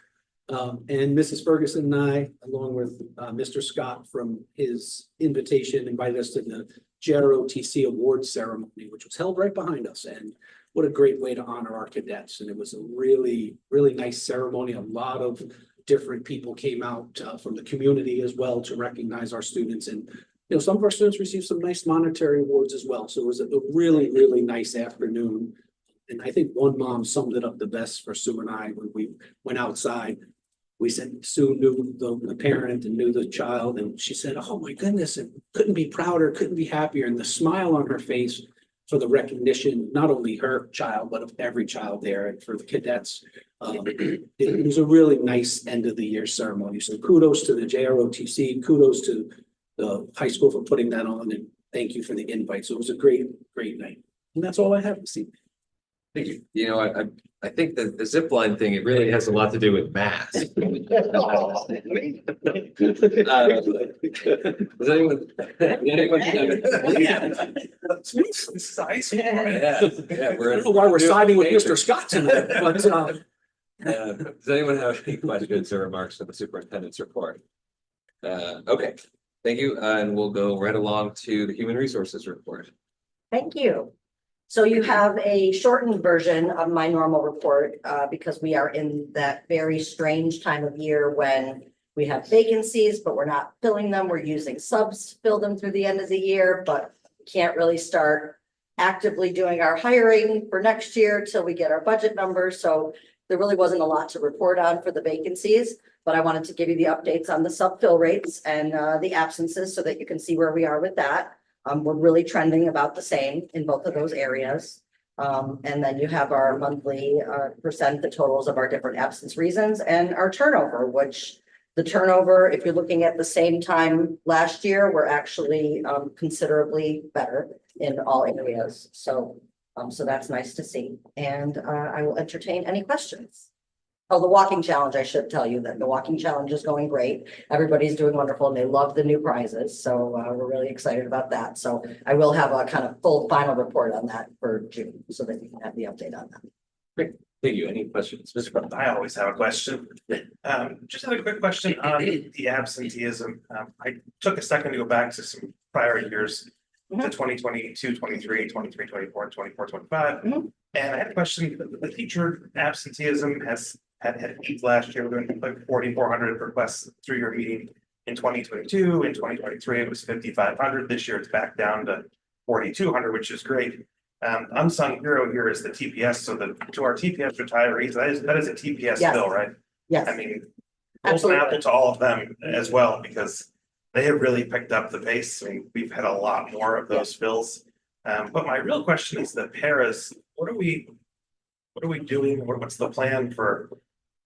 Speaker 7: And Mrs. Ferguson and I, along with Mr. Scott from his invitation, invited us to the JROTC Awards ceremony, which was held right behind us. And what a great way to honor our cadets. And it was a really, really nice ceremony. A lot of different people came out from the community as well to recognize our students. And, you know, some of our students received some nice monetary awards as well. So it was a really, really nice afternoon. And I think one mom summed it up the best for Sue and I when we went outside. We said Sue knew the parent and knew the child, and she said, "Oh my goodness, and couldn't be prouder, couldn't be happier." And the smile on her face for the recognition, not only her child, but of every child there, and for the cadets. It was a really nice end of the year ceremony. So kudos to the JROTC, kudos to the high school for putting that on, and thank you for the invite. So it was a great, great night. And that's all I have this evening.
Speaker 1: Thank you. You know, I think that the zip line thing, it really has a lot to do with math. Does anyone?
Speaker 17: This is ice.
Speaker 1: Yeah, we're.
Speaker 7: I don't know why we're siding with Mr. Scott tonight, but
Speaker 1: does anyone have any questions or remarks on the superintendent's report? Okay, thank you. And we'll go right along to the human resources report.
Speaker 18: Thank you. So you have a shortened version of my normal report because we are in that very strange time of year when we have vacancies, but we're not filling them. We're using subs to fill them through the end of the year, but can't really start actively doing our hiring for next year till we get our budget numbers. So there really wasn't a lot to report on for the vacancies, but I wanted to give you the updates on the sub fill rates and the absences so that you can see where we are with that. We're really trending about the same in both of those areas. And then you have our monthly percent, the totals of our different absence reasons and our turnover, which the turnover, if you're looking at the same time last year, we're actually considerably better in all areas. So that's nice to see. And I will entertain any questions. Oh, the walking challenge, I should tell you that the walking challenge is going great. Everybody's doing wonderful and they love the new prizes. So we're really excited about that. So I will have a kind of full final report on that for June so that you can have the update on that.
Speaker 1: Great, thank you. Any questions? Mr. Brown?
Speaker 17: I always have a question. Just had a quick question on the absenteeism. I took a second to go back to some prior years, to 2022, 23, 23, 24, 24, 25. And I had a question. The teacher absenteeism had peaked last year. We're doing like 4,400 requests through your meeting in 2022. In 2023, it was 5,500. This year, it's back down to 4,200, which is great. Unsung hero here is the TPS. So to our TPS retirees, that is a TPS bill, right?
Speaker 18: Yes.
Speaker 17: I mean, also an apple to all of them as well, because they have really picked up the pace. I mean, we've had a lot more of those bills. But my real question is the paras. What are we doing? What's the plan for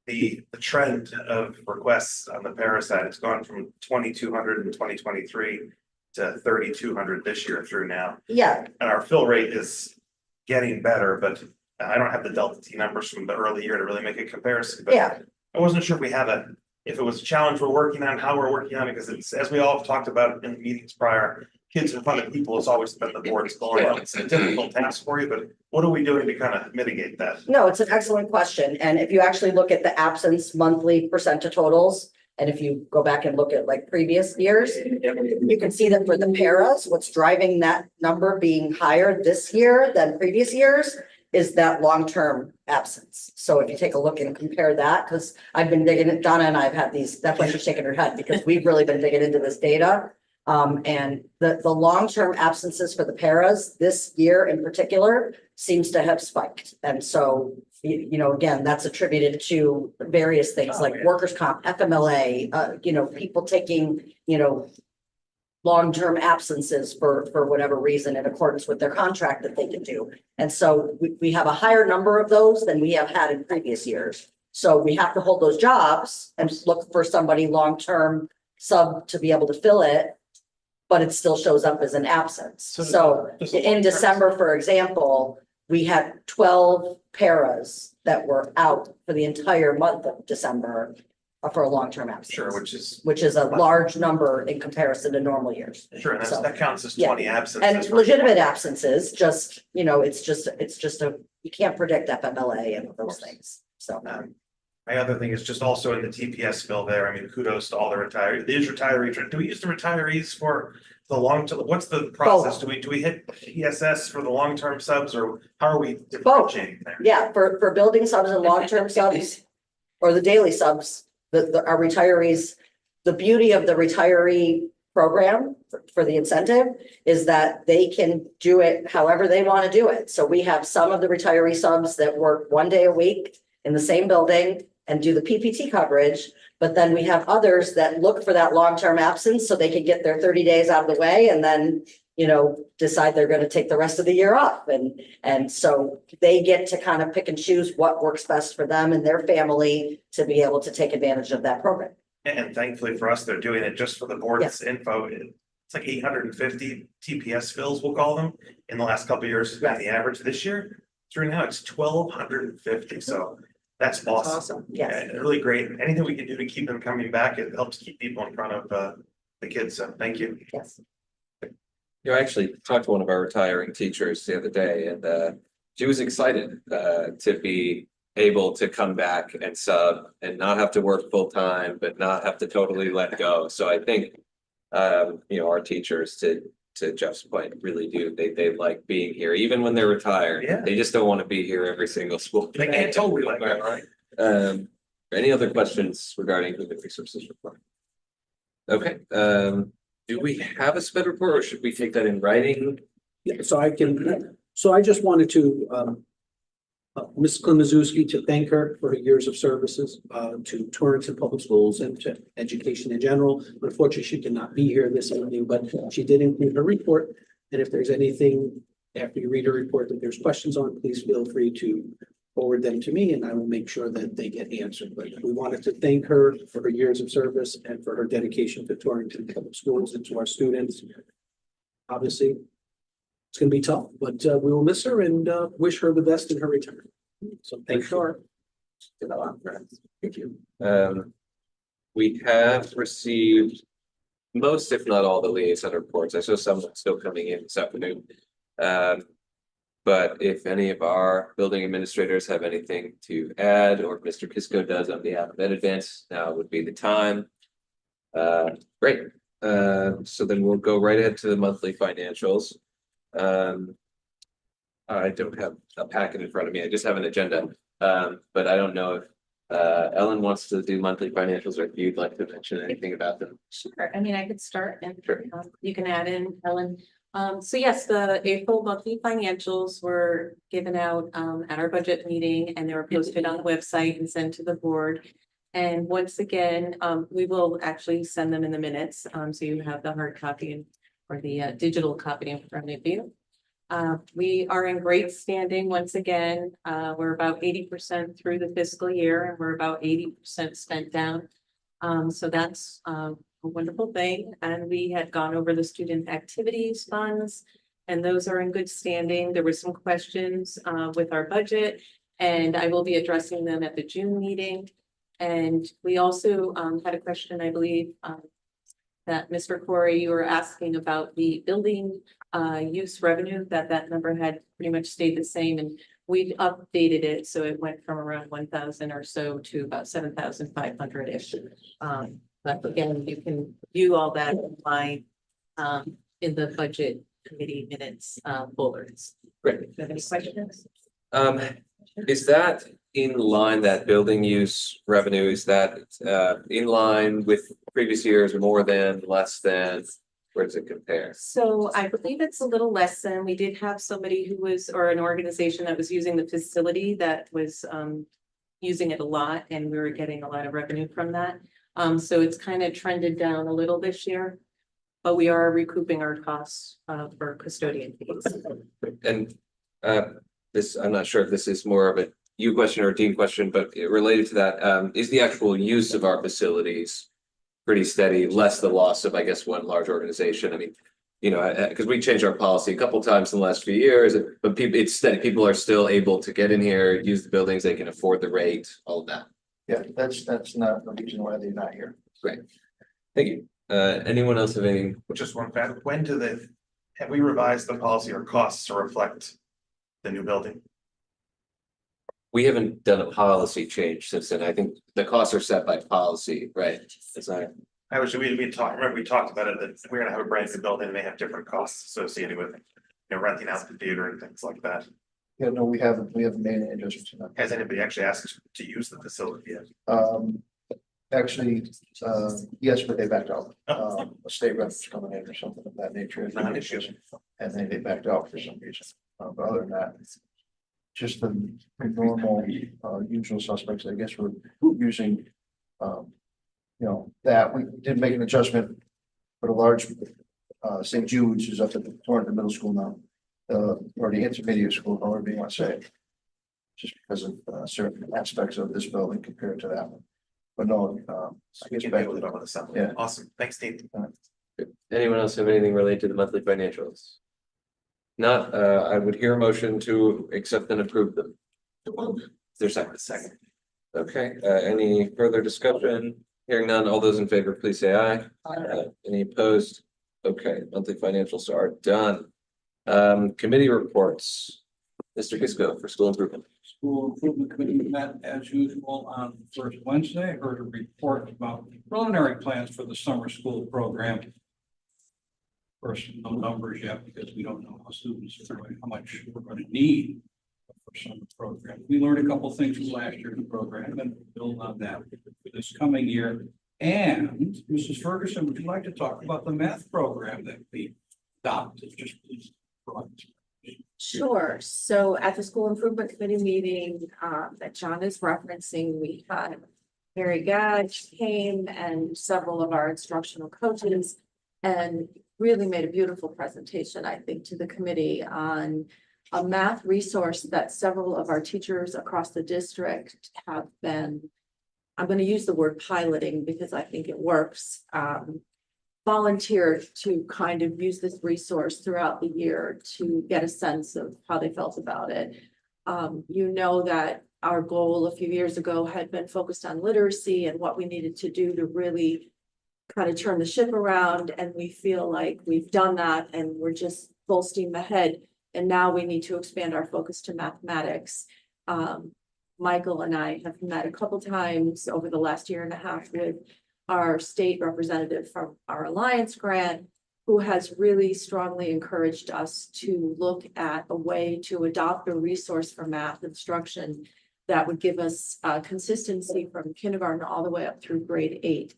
Speaker 17: the trend of requests on the para side? It's gone from 2,200 in 2023 to 3,200 this year through now.
Speaker 18: Yeah.
Speaker 17: And our fill rate is getting better, but I don't have the Delta T numbers from the early year to really make a comparison. But
Speaker 18: yeah.
Speaker 17: I wasn't sure if it was a challenge we're working on, how we're working on it, because it's, as we all have talked about in the meetings prior, kids in front of people has always been the board's goal. It's a difficult task for you, but what are we doing to kind of mitigate that?
Speaker 18: No, it's an excellent question. And if you actually look at the absence monthly percent of totals, And if you go back and look at like previous years, you can see that for the paras, what's driving that number being higher this year than previous years is that long-term absence. So if you take a look and compare that, because I've been digging it, Donna and I've had these, that's why she's shaking her head, because we've really been digging into this data. And the long-term absences for the paras this year in particular seems to have spiked. And so, you know, again, that's attributed to various things like workers' comp, FMLA, you know, people taking, you know, long-term absences for whatever reason in accordance with their contract that they can do. And so we have a higher number of those than we have had in previous years. So we have to hold those jobs and look for somebody long-term sub to be able to fill it, but it still shows up as an absence. So in December, for example, we had 12 paras that were out for the entire month of December for a long-term absence.
Speaker 17: Sure,
Speaker 18: which is a large number in comparison to normal years.
Speaker 17: Sure, and
Speaker 18: So,
Speaker 17: that counts as
Speaker 18: yeah.
Speaker 17: 20 absences.
Speaker 18: And legitimate absences, just, you know, it's just you can't predict FMLA and those things, so.
Speaker 17: My other thing is just also in the TPS bill there, I mean, kudos to all the retirees, these retirees, do we use the retirees for the long term? What's the process? Do we hit ESS for the long-term subs, or how are we differentiating there?
Speaker 18: Yeah, for building subs and long-term subs, or the daily subs, our retirees, the beauty of the retiree program for the incentive is that they can do it however they want to do it. So we have some of the retiree subs that work 1 day a week in the same building and do the PPT coverage. But then we have others that look for that long-term absence so they can get their 30 days out of the way and then, you know, decide they're going to take the rest of the year off. And so they get to kind of pick and choose what works best for them and their family to be able to take advantage of that program.
Speaker 17: And thankfully for us, they're doing it just for the board's info. It's like 850 TPS fills, we'll call them, in the last couple of years, has been the average this year. Through now, it's 1,250, so that's awesome.
Speaker 18: Yes.
Speaker 17: And really great. Anything we can do to keep them coming back, it helps keep people in front of the kids, so thank you.
Speaker 18: Yes.
Speaker 1: You know, I actually talked to one of our retiring teachers the other day, and she was excited to be able to come back and sub and not have to work full time, but not have to totally let go. So I think you know, our teachers, to Jeff's point, really do. They like being here, even when they're retired.
Speaker 17: Yeah.
Speaker 1: They just don't want to be here every single school.
Speaker 17: They can't totally like that, right?
Speaker 1: Any other questions regarding human resources report? Okay, do we have a sped report, or should we take that in writing?
Speaker 7: Yeah, so I just wanted to, Ms. Klimaszewski, to thank her for her years of services, to Torrington Public Schools and to education in general. Unfortunately, she could not be here this evening, but she did include her report. And if there's anything after you read her report that there's questions on, please feel free to forward them to me and I will make sure that they get answered. But we wanted to thank her for her years of service and for her dedication to Torrington Public Schools and to our students. Obviously, it's going to be tough, but we will miss her and wish her the best in her retirement. So thank you.
Speaker 1: Thank you. We have received most, if not all, the liaison reports. I saw some still coming in this afternoon. But if any of our building administrators have anything to add, or if Mr. Kisco does on behalf of Ed Advance, now would be the time. Great. So then we'll go right ahead to the monthly financials. I don't have a packet in front of me. I just have an agenda. But I don't know if Ellen wants to do monthly financials, or if you'd like to mention anything about them.
Speaker 19: Sure. I mean, I could start and
Speaker 1: Sure.
Speaker 19: you can add in, Ellen. So yes, the April monthly financials were given out at our budget meeting, and they were posted on the website and sent to the board. And once again, we will actually send them in the minutes, so you have the hard copy or the digital copy in front of you. We are in great standing once again. We're about 80% through the fiscal year, and we're about 80% spent down. So that's a wonderful thing. And we had gone over the student activities funds, and those are in good standing. There were some questions with our budget, and I will be addressing them at the June meeting. And we also had a question, I believe, that Mr. Corey, you were asking about the building use revenue, that number had pretty much stayed the same, and we've updated it, so it went from around 1,000 or so to about 7,500-ish. But again, you can view all that online in the budget committee minutes folders.
Speaker 1: Great.
Speaker 19: Do you have any questions?
Speaker 1: Is that in line, that building use revenue, is that in line with previous years, more than, less than? Where does it compare?
Speaker 19: So I believe it's a little less than, we did have somebody who was, or an organization that was using the facility that was using it a lot, and we were getting a lot of revenue from that. So it's kind of trended down a little this year, but we are recouping our costs for custodian fees.
Speaker 1: And this, I'm not sure if this is more of a you question or a team question, but related to that, is the actual use of our facilities pretty steady, less the loss of, I guess, one large organization? I mean, you know, because we changed our policy a couple times in the last few years, but people, it's steady. People are still able to get in here, use the buildings, they can afford the rate, all of that.
Speaker 15: Yeah, that's not the reason why they're not here.
Speaker 1: Great. Thank you. Anyone else have anything?
Speaker 17: Just one fact, when do they, have we revised the policy or costs to reflect the new building?
Speaker 1: We haven't done a policy change since then. I think the costs are set by policy, right? It's not.
Speaker 17: I wish we talked, remember we talked about it, that we're gonna have a brand new building and they have different costs associated with, you know, renting out the theater and things like that.
Speaker 15: Yeah, no, we haven't made any adjustments to that.
Speaker 17: Has anybody actually asked to use the facility yet?
Speaker 15: Actually, yes, but they backed out. A state rep was coming in or something of that nature.
Speaker 17: Non-issue.
Speaker 15: And then they backed out for some reason. But other than that, just the normal, usual suspects, I guess we're using, you know, that we did make an adjustment for the large, St. Jude's, who's up at the Torrington Middle School now, or the intermediate school, however you want to say it. Just because of certain aspects of this building compared to that one. But no, I guess back
Speaker 17: with
Speaker 15: to
Speaker 17: it over the summer.
Speaker 15: Yeah.
Speaker 17: Awesome, thanks, Steve.
Speaker 1: Anyone else have anything related to the monthly financials? Not, I would hear a motion to accept and approve them. There's a second. Okay, any further discussion? Hearing none, all those in favor, please say aye. Any opposed? Okay, monthly financials are done. Committee reports. Mr. Kisco for school improvement.
Speaker 20: School Improvement Committee met as usual on the first Wednesday. I heard a report about preliminary plans for the summer school program. Of course, no numbers yet because we don't know how students are going, how much we're going to need for summer program. We learned a couple things from last year's program and build on that for this coming year. And Mrs. Ferguson, would you like to talk about the math program that we adopted? Just please.
Speaker 3: Sure. So at the school improvement committee meeting that John is referencing, we had Mary Gadge came and several of our instructional coaches and really made a beautiful presentation, I think, to the committee on a math resource that several of our teachers across the district have been, I'm going to use the word piloting because I think it works, volunteered to kind of use this resource throughout the year to get a sense of how they felt about it. You know that our goal a few years ago had been focused on literacy and what we needed to do to really kind of turn the ship around. And we feel like we've done that and we're just full steam ahead. And now we need to expand our focus to mathematics. Michael and I have met a couple times over the last year and a half with our state representative from our Alliance grant, who has really strongly encouraged us to look at a way to adopt a resource for math instruction that would give us consistency from kindergarten all the way up through grade 8.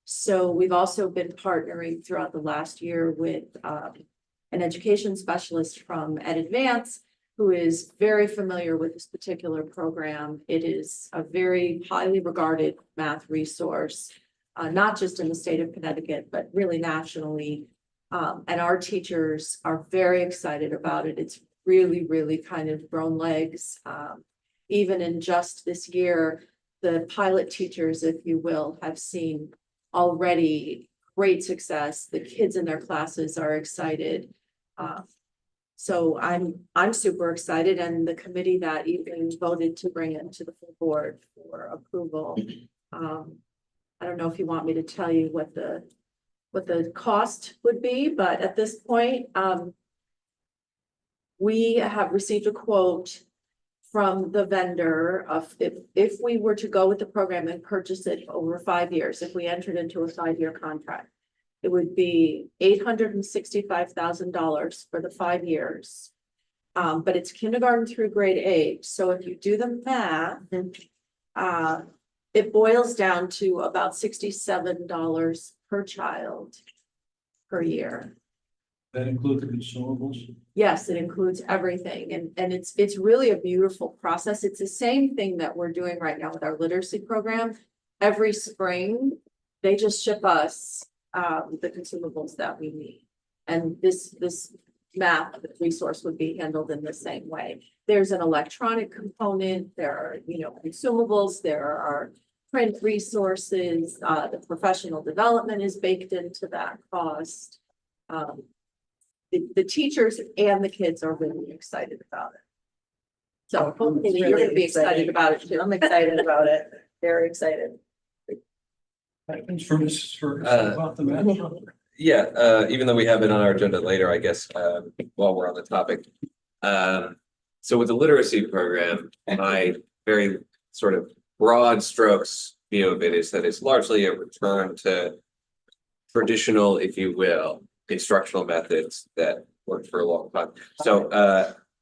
Speaker 3: So we've also been partnering throughout the last year with an education specialist from Ed Advance, who is very familiar with this particular program. It is a very highly regarded math resource. Not just in the state of Connecticut, but really nationally. And our teachers are very excited about it. It's really, really kind of grown legs. Even in just this year, the pilot teachers, if you will, have seen already great success. The kids in their classes are excited. So I'm super excited, and the committee that even voted to bring it to the full board for approval. I don't know if you want me to tell you what the cost would be, but at this point, we have received a quote from the vendor of if we were to go with the program and purchase it over 5 years, if we entered into a 5-year contract, it would be $865,000 for the 5 years. But it's kindergarten through grade 8. So if you do the math, it boils down to about $67 per child per year.
Speaker 20: That includes the consumables?
Speaker 3: Yes, it includes everything, and it's really a beautiful process. It's the same thing that we're doing right now with our literacy program. Every spring, they just ship us the consumables that we need. And this math resource would be handled in the same way. There's an electronic component, there are, consumables, there are print resources, the professional development is baked into that cost. The teachers and the kids are really excited about it. So hopefully you're gonna be excited about it too.
Speaker 18: I'm excited about it. Very excited.
Speaker 20: Questions for Mrs. Ferguson about the math?
Speaker 1: Yeah, even though we have it on our agenda later, I guess, while we're on the topic. So with the literacy program, my very sort of broad strokes view of it is that it's largely a return to traditional, if you will, instructional methods that worked for a long time. So,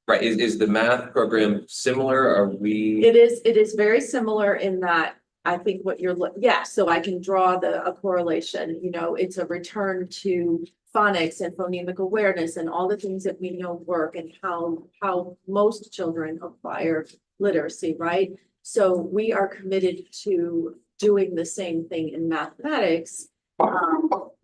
Speaker 1: right, is the math program similar? Are we?
Speaker 3: It is very similar in that I think what you're, so I can draw a correlation, it's a return to phonics and phonemic awareness and all the things that we know work and how most children acquire literacy, right? So we are committed to doing the same thing in mathematics,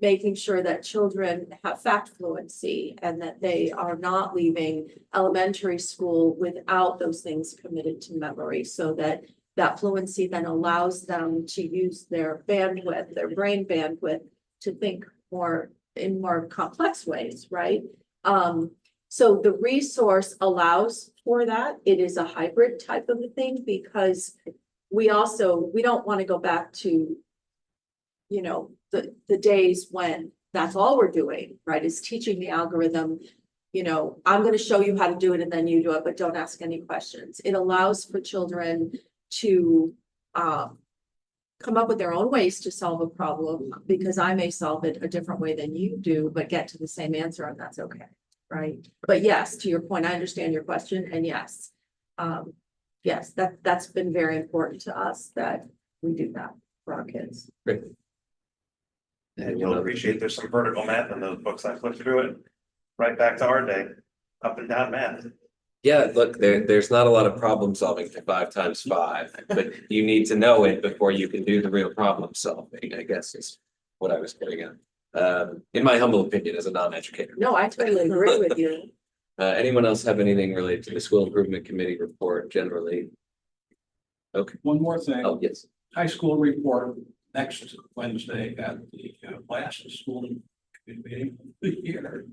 Speaker 3: making sure that children have fact fluency and that they are not leaving elementary school without those things committed to memory, so that fluency then allows them to use their bandwidth, their brain bandwidth, to think in more complex ways, right? So the resource allows for that. It is a hybrid type of a thing because we don't want to go back to, the days when that's all we're doing, right? Is teaching the algorithm, I'm going to show you how to do it and then you do it, but don't ask any questions. It allows for children to come up with their own ways to solve a problem, because I may solve it a different way than you do, but get to the same answer, and that's okay, right? But yes, to your point, I understand your question, and yes, that's been very important to us that we do that for our kids.
Speaker 1: Great.
Speaker 17: And you'll appreciate there's some vertical math in those books. I flipped through it, right back to our day, up and down math.
Speaker 1: Yeah, look, there's not a lot of problem solving to 5 times 5, but you need to know it before you can do the real problem solving, I guess is what I was getting at. In my humble opinion as a non-educator.
Speaker 3: No, I totally agree with you.
Speaker 1: Anyone else have anything related to the school improvement committee report generally? Okay.
Speaker 20: One more thing.
Speaker 1: Oh, yes.
Speaker 20: High school report next Wednesday at the last school meeting of the year.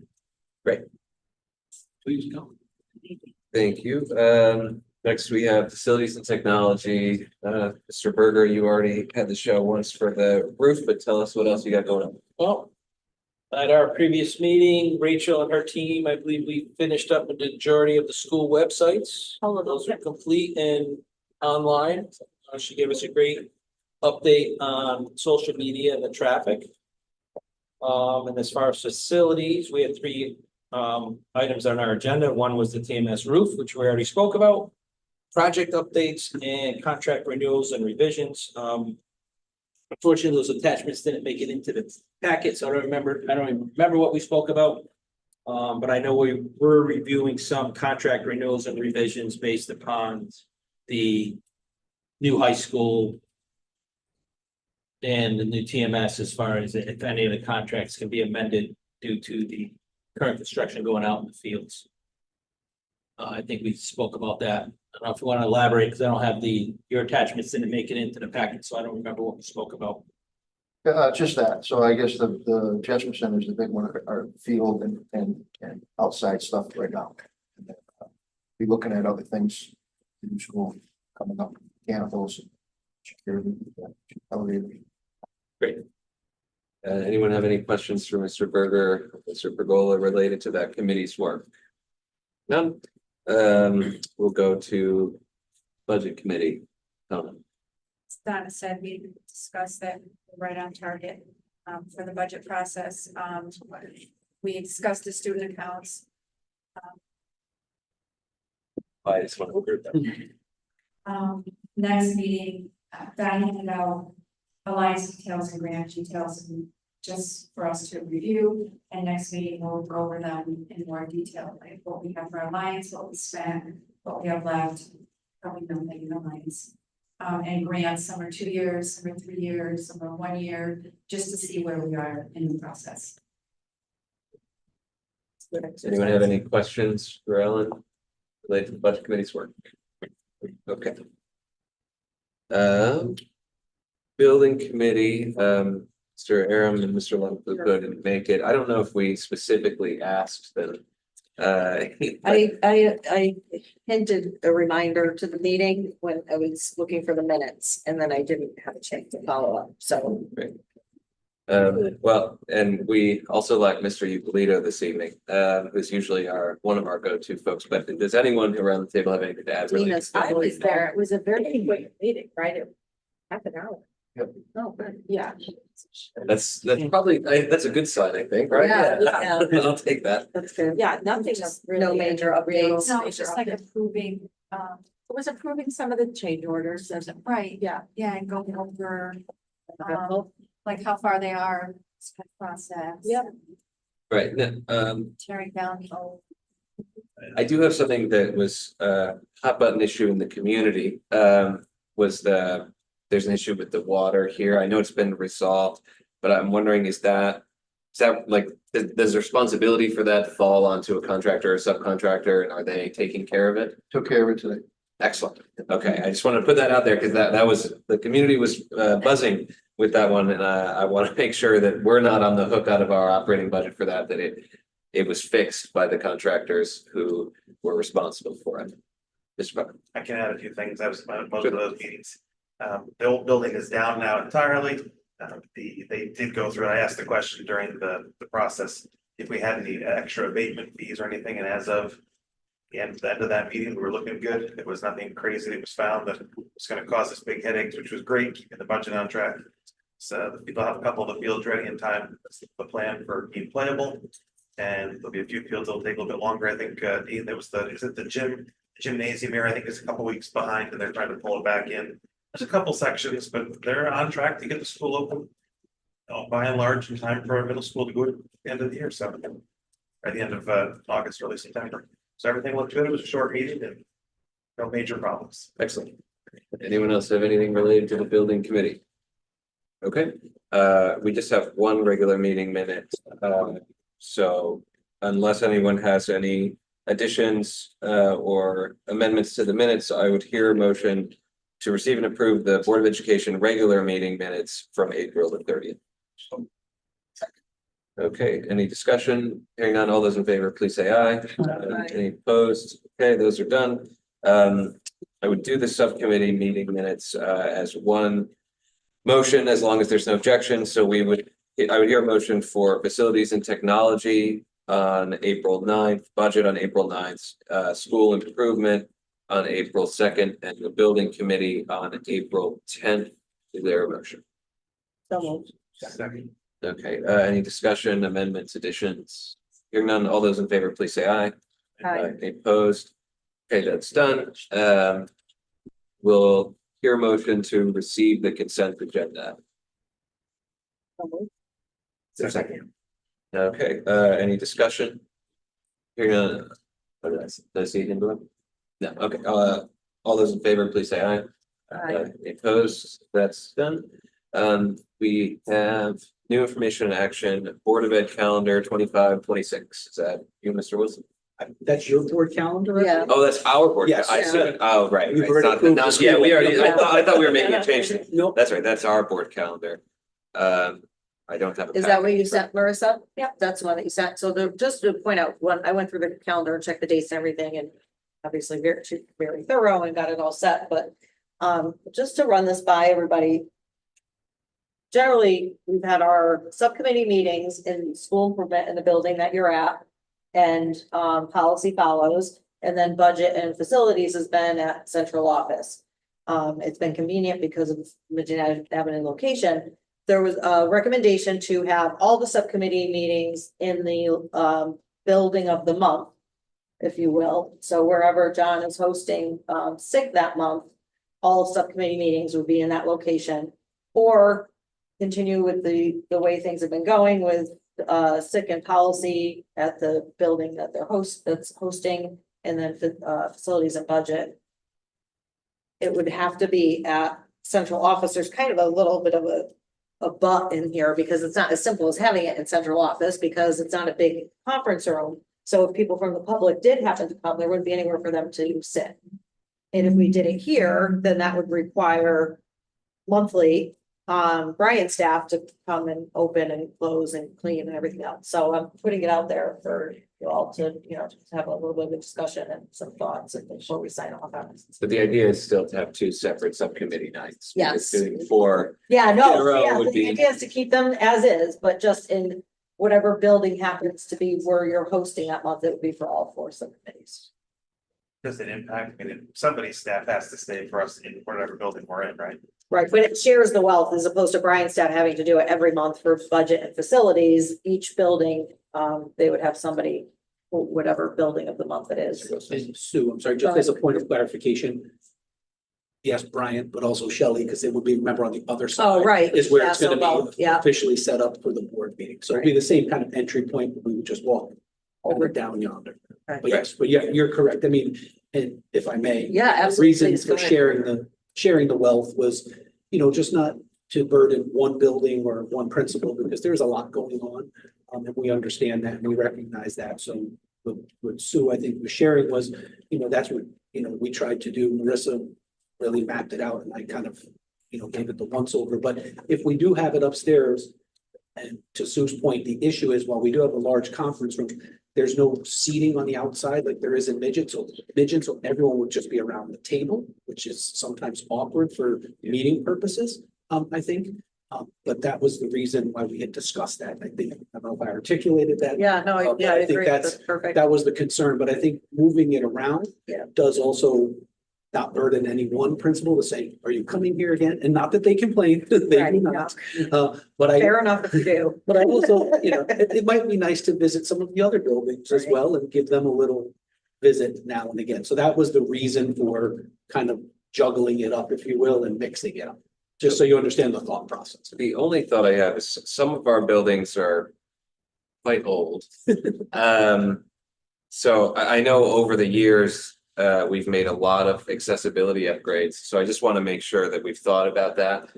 Speaker 1: Great.
Speaker 20: Please come.
Speaker 1: Thank you. Next we have facilities and technology. Mr. Berger, you already had the show once for the roof, but tell us what else you got going on.
Speaker 9: Well, at our previous meeting, Rachel and her team, I believe we finished up with the majority of the school websites.
Speaker 3: All of
Speaker 9: Those are complete and online. She gave us a great update on social media and the traffic. And as far as facilities, we had 3 items on our agenda. One was the TMS roof, which we already spoke about. Project updates and contract renewals and revisions. Unfortunately, those attachments didn't make it into the packet, so I don't even remember what we spoke about. But I know we were reviewing some contract renewals and revisions based upon the new high school and the new TMS, as far as if any of the contracts can be amended due to the current construction going out in the fields. I think we spoke about that. I don't know if you want to elaborate, because I don't have your attachments didn't make it into the packet, so I don't remember what we spoke about.
Speaker 15: Just that. So I guess the Jesper Center is the big one, our field and outside stuff right now. And then, be looking at other things, the new school coming up, mechanicals, security, elevators.
Speaker 1: Great. Anyone have any questions for Mr. Berger, Mr. Pergola related to that committee's work? None. We'll go to Budget Committee. Comment.
Speaker 2: As Donna said, we discussed that we're right on target for the budget process. We discussed the student accounts.
Speaker 1: I just want to group that.
Speaker 2: Next meeting, Donna handed out alliance details and grant details and just for us to review. And next meeting, we'll go over them in more detail, like what we have for alliance, what we spent, what we have left, how we don't make an alliance. And grants, some are 2 years, some are 3 years, some are 1 year, just to see where we are in the process.
Speaker 1: Anyone have any questions for Ellen related to the Budget Committee's work? Okay. Building Committee, Mr. Aram and Mr. Lundberg couldn't make it. I don't know if we specifically asked them.
Speaker 18: I hinted a reminder to the meeting when I was looking for the minutes, and then I didn't have a chance to follow up, so.
Speaker 1: Well, and we also like Mr. Upolito this evening, who's usually one of our go-to folks, but does anyone around the table have anything to add? Really?
Speaker 18: I was there, it was a very quick meeting, right? Half an hour.
Speaker 1: Yep.
Speaker 18: Oh, good, yeah.
Speaker 1: That's probably, that's a good sign, I think, right?
Speaker 18: Yeah.
Speaker 1: I'll take that.
Speaker 18: That's good. Yeah, nothing, no major updates.
Speaker 2: No, it's just like approving,
Speaker 18: It was approving some of the change orders,
Speaker 2: right,
Speaker 18: yeah.
Speaker 2: yeah, and going over, like how far they are, this kind of process.
Speaker 18: Yep.
Speaker 1: Right,
Speaker 2: Tearing down the old.
Speaker 1: I do have something that was a hot button issue in the community, there's an issue with the water here. I know it's been resolved, but I'm wondering, is that like, does the responsibility for that fall onto a contractor or subcontractor, and are they taking care of it?
Speaker 15: Took care of it today.
Speaker 1: Excellent. Okay, I just wanted to put that out there because that was, the community was buzzing with that one, and I want to make sure that we're not on the hook out of our operating budget for that, that it was fixed by the contractors who were responsible for it. Mr. Buck.
Speaker 17: I can add a few things. I was at most of those meetings. The old building is down now entirely. They did go through, I asked the question during the process, if we had any extra abatement fees or anything, and as of the end of that meeting, we were looking good. It was nothing crazy that was found that was gonna cause us big headaches, which was great, keeping the budget on track. So the people have a couple of the fields ready in time, the plan for being playable. And there'll be a few fields that'll take a little bit longer. I think there was the gymnasium here, I think it's a couple weeks behind, and they're trying to pull it back in. There's a couple sections, but they're on track to get the school open. By and large, in time for middle school to go at the end of the year, so at the end of August, early September. So everything looked good. It was a short meeting and no major problems.
Speaker 1: Excellent. Anyone else have anything related to the building committee? Okay, we just have one regular meeting minute. So unless anyone has any additions or amendments to the minutes, I would hear a motion to receive and approve the Board of Education regular meeting minutes from April the 30th. Okay, any discussion? Hearing none, all those in favor, please say aye. Any opposed? Okay, those are done. I would do the subcommittee meeting minutes as one motion as long as there's no objection. So I would hear a motion for facilities and technology on April 9th, budget on April 9th, school improvement on April 2nd, and the building committee on April 10th. Is there a motion?
Speaker 17: Second.
Speaker 1: Okay, any discussion, amendments, additions? Hearing none, all those in favor, please say aye. Any opposed? Okay, that's done. We'll hear a motion to receive the consent agenda. Is there a second? Okay, any discussion? Hearing none. Did I see it into it? No, okay, all those in favor, please say aye. Any opposed? That's done. We have new information and action, Board of Ed calendar 25-26. Is that you, Mr. Wilson?
Speaker 7: That's your board calendar?
Speaker 18: Yeah.
Speaker 1: Oh, that's our board.
Speaker 7: Yes.
Speaker 1: I see. Oh, right.
Speaker 7: We've
Speaker 1: right.
Speaker 7: already
Speaker 1: It's
Speaker 7: approved
Speaker 1: not,
Speaker 7: the
Speaker 1: yeah, we
Speaker 7: school.
Speaker 1: already, I thought we were making a change.
Speaker 7: Nope.
Speaker 1: That's right. That's our board calendar. I don't have.
Speaker 18: Is that what you sent, Marissa? Yep, that's the one that you sent. So just to point out, I went through the calendar and checked the dates and everything, and obviously very thorough and got it all set, but just to run this by everybody. Generally, we've had our subcommittee meetings in school improvement in the building that you're at, and policy follows. And then budget and facilities has been at central office. It's been convenient because of Virginia Avenue location. There was a recommendation to have all the subcommittee meetings in the building of the month, if you will. So wherever John is hosting sick that month, all subcommittee meetings would be in that location. Or continue with the way things have been going with sick and policy at the building that that's hosting, and then facilities and budget. It would have to be at central office. There's kind of a little bit of a but in here because it's not as simple as having it in central office because it's not a big conference room. So if people from the public did happen to come, there wouldn't be anywhere for them to sit. And if we did it here, then that would require monthly Brian's staff to come and open and close and clean and everything else. So I'm putting it out there for you all to, to have a little bit of a discussion and some thoughts before we sign off on this.
Speaker 1: But the idea is still to have two separate subcommittee nights.
Speaker 18: Yes.
Speaker 1: Because doing four.
Speaker 18: Yeah,
Speaker 1: in a
Speaker 18: no,
Speaker 1: row
Speaker 18: yeah,
Speaker 1: would
Speaker 18: the
Speaker 1: be-
Speaker 18: idea is to keep them as is, but just in whatever building happens to be where you're hosting that month, it would be for all four subcommittees.
Speaker 17: Does it impact, somebody's staff has to stay for us in whatever building we're in, right?
Speaker 18: Right, but it shares the wealth as opposed to Brian's staff having to do it every month for budget and facilities. Each building, they would have somebody, whatever building of the month it is.
Speaker 7: And Sue, I'm sorry, just as a point of clarification. Yes, Brian, but also Shelley, because it would be, remember, on the other side.
Speaker 18: Oh, right.
Speaker 7: Is where
Speaker 18: Yeah,
Speaker 7: it's
Speaker 18: so
Speaker 7: gonna
Speaker 18: both,
Speaker 7: be
Speaker 18: yeah.
Speaker 7: officially set up for the board meeting. So it'd be the same kind of entry point, we would just walk over down yonder.
Speaker 18: Right.
Speaker 7: But yes, but yeah, you're correct. I mean, and if I may.
Speaker 18: Yeah,
Speaker 7: the
Speaker 18: absolutely.
Speaker 7: Reason
Speaker 18: Please,
Speaker 7: for
Speaker 18: go ahead.
Speaker 7: sharing the wealth was, just not to burden one building or one principal, because there's a lot going on. And we understand that and we recognize that. So what Sue, I think, was sharing was, that's what, we tried to do. Marissa really mapped it out and I kind of, gave it the once over. But if we do have it upstairs, and to Sue's point, the issue is while we do have a large conference room, there's no seating on the outside like there is in midget. So everyone would just be around the table, which is sometimes awkward for meeting purposes, I think. But that was the reason why we had discussed that. I think, I don't know if I articulated that.
Speaker 18: Yeah, no, I
Speaker 7: I think
Speaker 18: agree. That's perfect.
Speaker 7: that was the concern, but I think moving it around
Speaker 18: Yeah.
Speaker 7: does also not burden any one principal to say, are you coming here again? And not that they complain, they
Speaker 18: Right,
Speaker 7: do not. But
Speaker 18: Fair enough if you do.
Speaker 7: but I also, it might be nice to visit some of the other buildings as
Speaker 18: Right.
Speaker 7: well and give them a little visit now and again. So that was the reason for kind of juggling it up, if you will, and mixing it up. Just so you understand the thought process.
Speaker 1: The only thought I have is some of our buildings are quite old. So I know over the years, we've made a lot of accessibility upgrades. So I just want to make sure that we've thought about that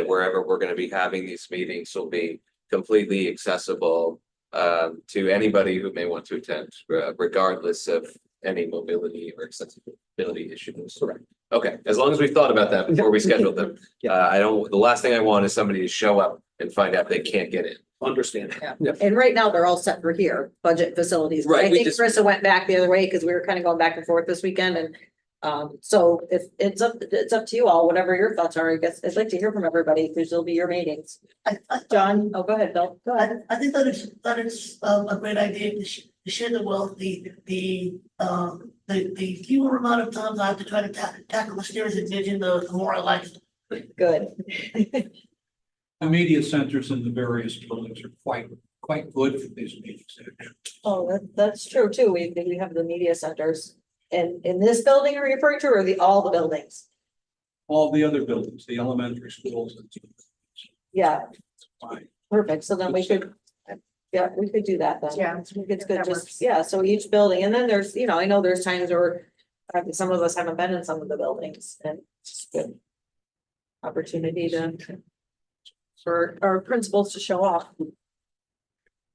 Speaker 1: wherever we're going to be having these meetings will be completely accessible to anybody who may want to attend, regardless of any mobility or accessibility issues.
Speaker 7: Correct.
Speaker 1: Okay, as long as we've thought about that before we schedule them. The last thing I want is somebody to show up and find out they can't get in.
Speaker 7: Understand.
Speaker 18: Yeah. And right now, they're all set for here, budget facilities.
Speaker 1: Right,
Speaker 18: I
Speaker 1: we
Speaker 18: think
Speaker 1: just-
Speaker 18: Marissa went back the other way because we were kind of going back and forth this weekend and so if it's up to you all, whatever your thoughts are. I guess I'd like to hear from everybody because they'll be your meetings. John, oh, go ahead, Bill. Go ahead.
Speaker 21: I think that it's a great idea to share the wealth, the fewer amount of times I have to try to tackle the stairs and vision, the more I like it.
Speaker 18: Good.
Speaker 20: The media centers in the various buildings are quite good for these meetings.
Speaker 18: Oh, that's true too. We have the media centers. And in this building are you referring to, or all the buildings?
Speaker 20: All the other buildings, the elementary schools.
Speaker 18: Yeah,
Speaker 20: Fine.
Speaker 18: perfect. So then we could do that then.
Speaker 2: Yeah,
Speaker 18: I think it's good,
Speaker 2: that
Speaker 18: just,
Speaker 2: works.
Speaker 18: yeah, so each building, and then there's, I know there's times where some of us haven't been in some of the buildings and it's good opportunity for our principals to show off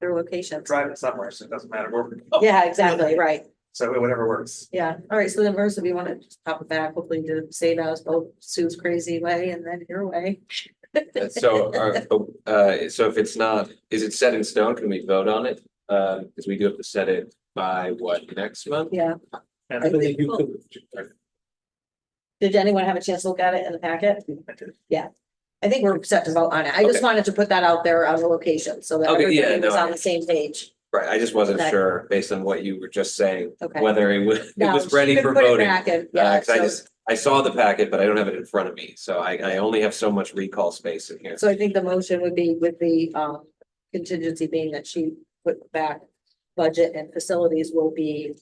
Speaker 18: their locations.
Speaker 17: Driving somewhere, so it doesn't matter where.
Speaker 18: Yeah, exactly, right.
Speaker 17: So whatever works.
Speaker 18: Yeah, all right, so then Marissa, if you want to just pop it back, hopefully to save us both Sue's crazy way and then your way.
Speaker 1: So so if it's not, is it set in stone? Can we vote on it? Because we do have to set it by what, next month?
Speaker 18: Yeah.
Speaker 17: And
Speaker 7: I believe you could.
Speaker 18: Did anyone have a chance to look at it in the packet? Yeah, I think we're set to vote on it. I just
Speaker 1: Okay.
Speaker 18: wanted to put that out there on the location so that
Speaker 1: Okay, yeah,
Speaker 18: everybody was
Speaker 1: no,
Speaker 18: on the same page.
Speaker 1: Right, I just wasn't
Speaker 18: Okay.
Speaker 1: sure based on what you were just saying,
Speaker 18: Okay.
Speaker 1: whether it
Speaker 18: No,
Speaker 1: was ready
Speaker 18: she
Speaker 1: for
Speaker 18: put it
Speaker 1: voting.
Speaker 18: back in, yeah,
Speaker 1: Cause I
Speaker 18: so-
Speaker 1: I saw the packet, but I don't have it in front of me, so I only have so much recall space in here.
Speaker 18: So I think the motion would be with the contingency being that she put back budget and facilities will be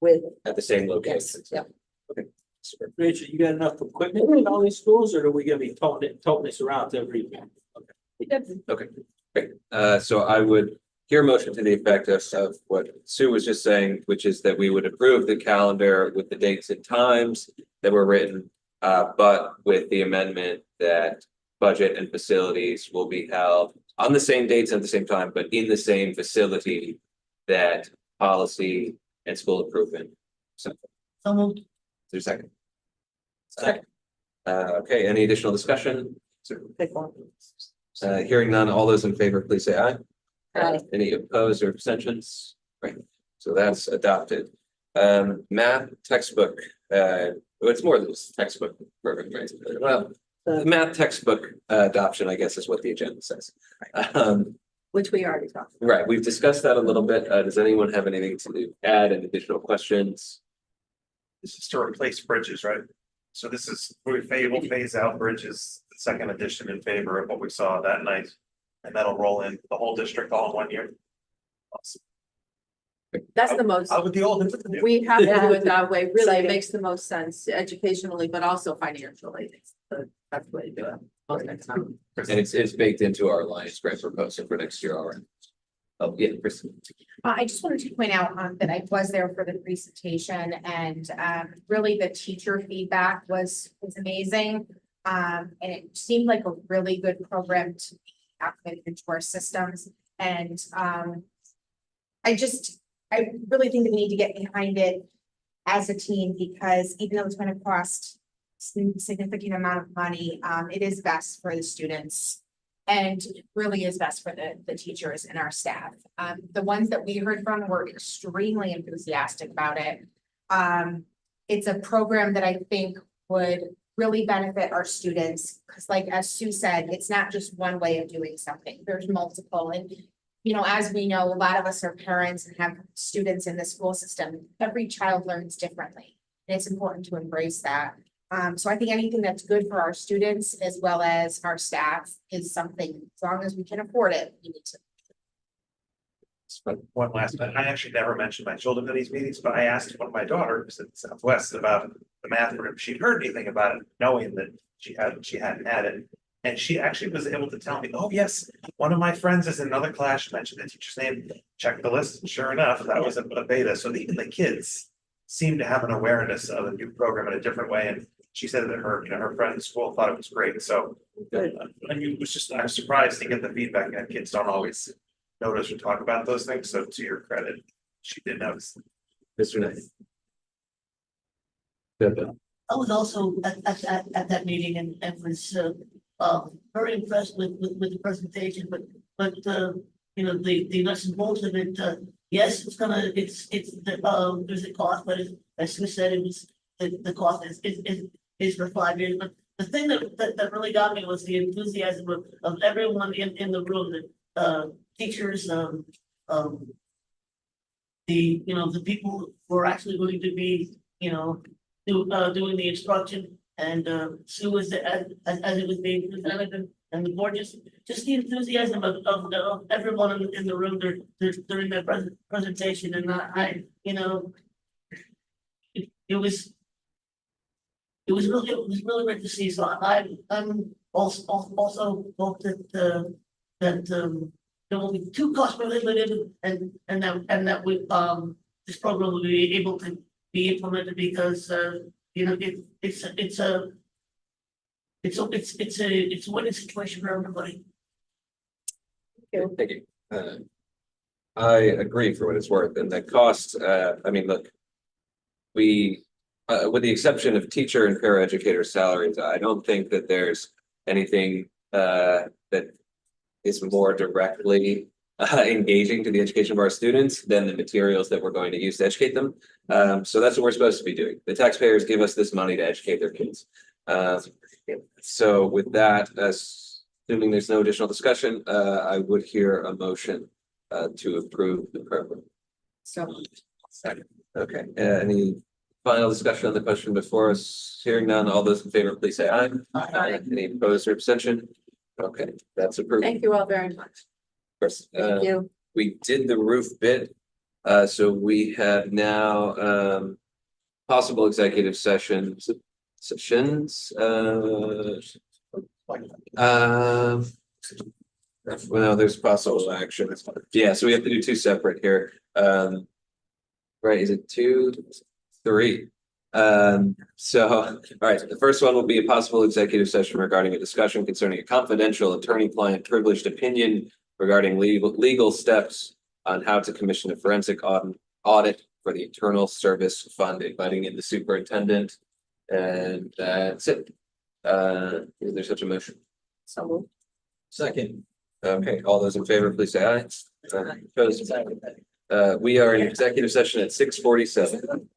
Speaker 18: with.
Speaker 1: At the same
Speaker 18: Yes,
Speaker 1: location.
Speaker 18: yeah.
Speaker 1: Okay. Super.
Speaker 16: Rachel, you got enough equipment in all these schools, or are we gonna be toting this around to every?
Speaker 1: Okay, great. So I would hear a motion to the effect of what Sue was just saying, which is that we would approve the calendar with the dates and times that were written, but with the amendment that budget and facilities will be held on the same dates at the same time, but in the same facility that policy and school improvement. So,
Speaker 21: So moved.
Speaker 1: is there a second? Second. Okay, any additional discussion?
Speaker 18: Pick one.
Speaker 1: Hearing none, all those in favor, please say aye.
Speaker 18: Aye.
Speaker 1: Any opposed or abstentions? Right, so that's adopted. Math textbook, well, it's more than just textbook program, right? Well, the math textbook adoption, I guess, is what the agenda says.
Speaker 18: Which we already talked.
Speaker 1: Right, we've discussed that a little bit. Does anyone have anything to add and additional questions?
Speaker 17: This is to replace bridges, right? So this is, we'll phase out bridges, the second edition in favor of what we saw that night. And that'll roll in the whole district all in 1 year. Awesome.
Speaker 3: That's the most,
Speaker 17: Out with the old, into the new.
Speaker 3: we have to do it that way, really
Speaker 18: Exciting.
Speaker 3: makes the most sense educationally, but also financially. That's the way to do it. Most next time.
Speaker 1: And it's baked into our Alliance grant proposal for next year already. Oh, yeah, Kristen.
Speaker 4: I just wanted to point out that I was there for the presentation and really the teacher feedback was amazing. And it seemed like a really good program to be implemented into our systems. And I really think that we need to get behind it as a team because even though it's going to cost a significant amount of money, it is best for the students. And really is best for the teachers and our staff. The ones that we heard from were extremely enthusiastic about it. It's a program that I think would really benefit our students. Cause like, as Sue said, it's not just one way of doing something. There's multiple. And, you know, as we know, a lot of us are parents and have students in the school system. Every child learns differently. And it's important to embrace that. So I think anything that's good for our students as well as our staff is something, as long as we can afford it, we need to.
Speaker 17: One last thing, I actually never mentioned my children in these meetings, but I asked one of my daughters at Southwest about the math room. She'd heard anything about it, knowing that she hadn't had it. And she actually was able to tell me, oh, yes, one of my friends is in another class, she mentioned the teacher's name, checked the list, and sure enough, that was a beta. So even the kids seem to have an awareness of a new program in a different way. And she said that her friend in school thought it was great. So I mean, I was surprised to get the feedback that kids don't always notice or talk about those things. So to your credit, she did notice.
Speaker 1: Mr. Knight.
Speaker 21: I was also at that meeting and was very impressed with the presentation, but you know, the nuts and bolts of it, yes, it's there's a cost, but as Sue said, it was the cost is for 5 years. But the thing that really got me was the enthusiasm of everyone in the room, the teachers, the people who are actually going to be, doing the instruction, and Sue was as it was being presented, and the board just the enthusiasm of everyone in the room during their presentation, and it was really great to see. So I'm also hope that there will be 2 cost prohibitive and that we this program will be able to be implemented because it's a winning situation for everybody.
Speaker 1: Thank you. I agree for what it's worth, and the cost, I mean, look, we, with the exception of teacher and paraeducator salaries, I don't think that there's anything that is more directly engaging to the education of our students than the materials that we're going to use to educate them. So that's what we're supposed to be doing. The taxpayers give us this money to educate their kids. So with that, assuming there's no additional discussion, I would hear a motion to approve the program?
Speaker 2: So.
Speaker 1: Second. Okay, any final discussion on the question before us? Hearing none, all those in favor, please say aye.
Speaker 2: Aye.
Speaker 1: Any opposed or abstention? Okay, that's approved.
Speaker 2: Thank you all very much.
Speaker 1: Of course.
Speaker 2: Thank you.
Speaker 1: We did the roof bit. So we have now, possible executive sessions, well, there's possible action. Yeah, so we have to do two separate here. Right, is it 2, 3? So, all right, the first one will be a possible executive session regarding a discussion concerning a confidential attorney-client privileged opinion regarding legal steps on how to commission a forensic audit for the Internal Service Fund, inviting in the superintendent. And that's it. Is there such a motion?
Speaker 2: So.
Speaker 1: Second. Okay, all those in favor, please say aye. Opposed? We are in executive session at 6:47.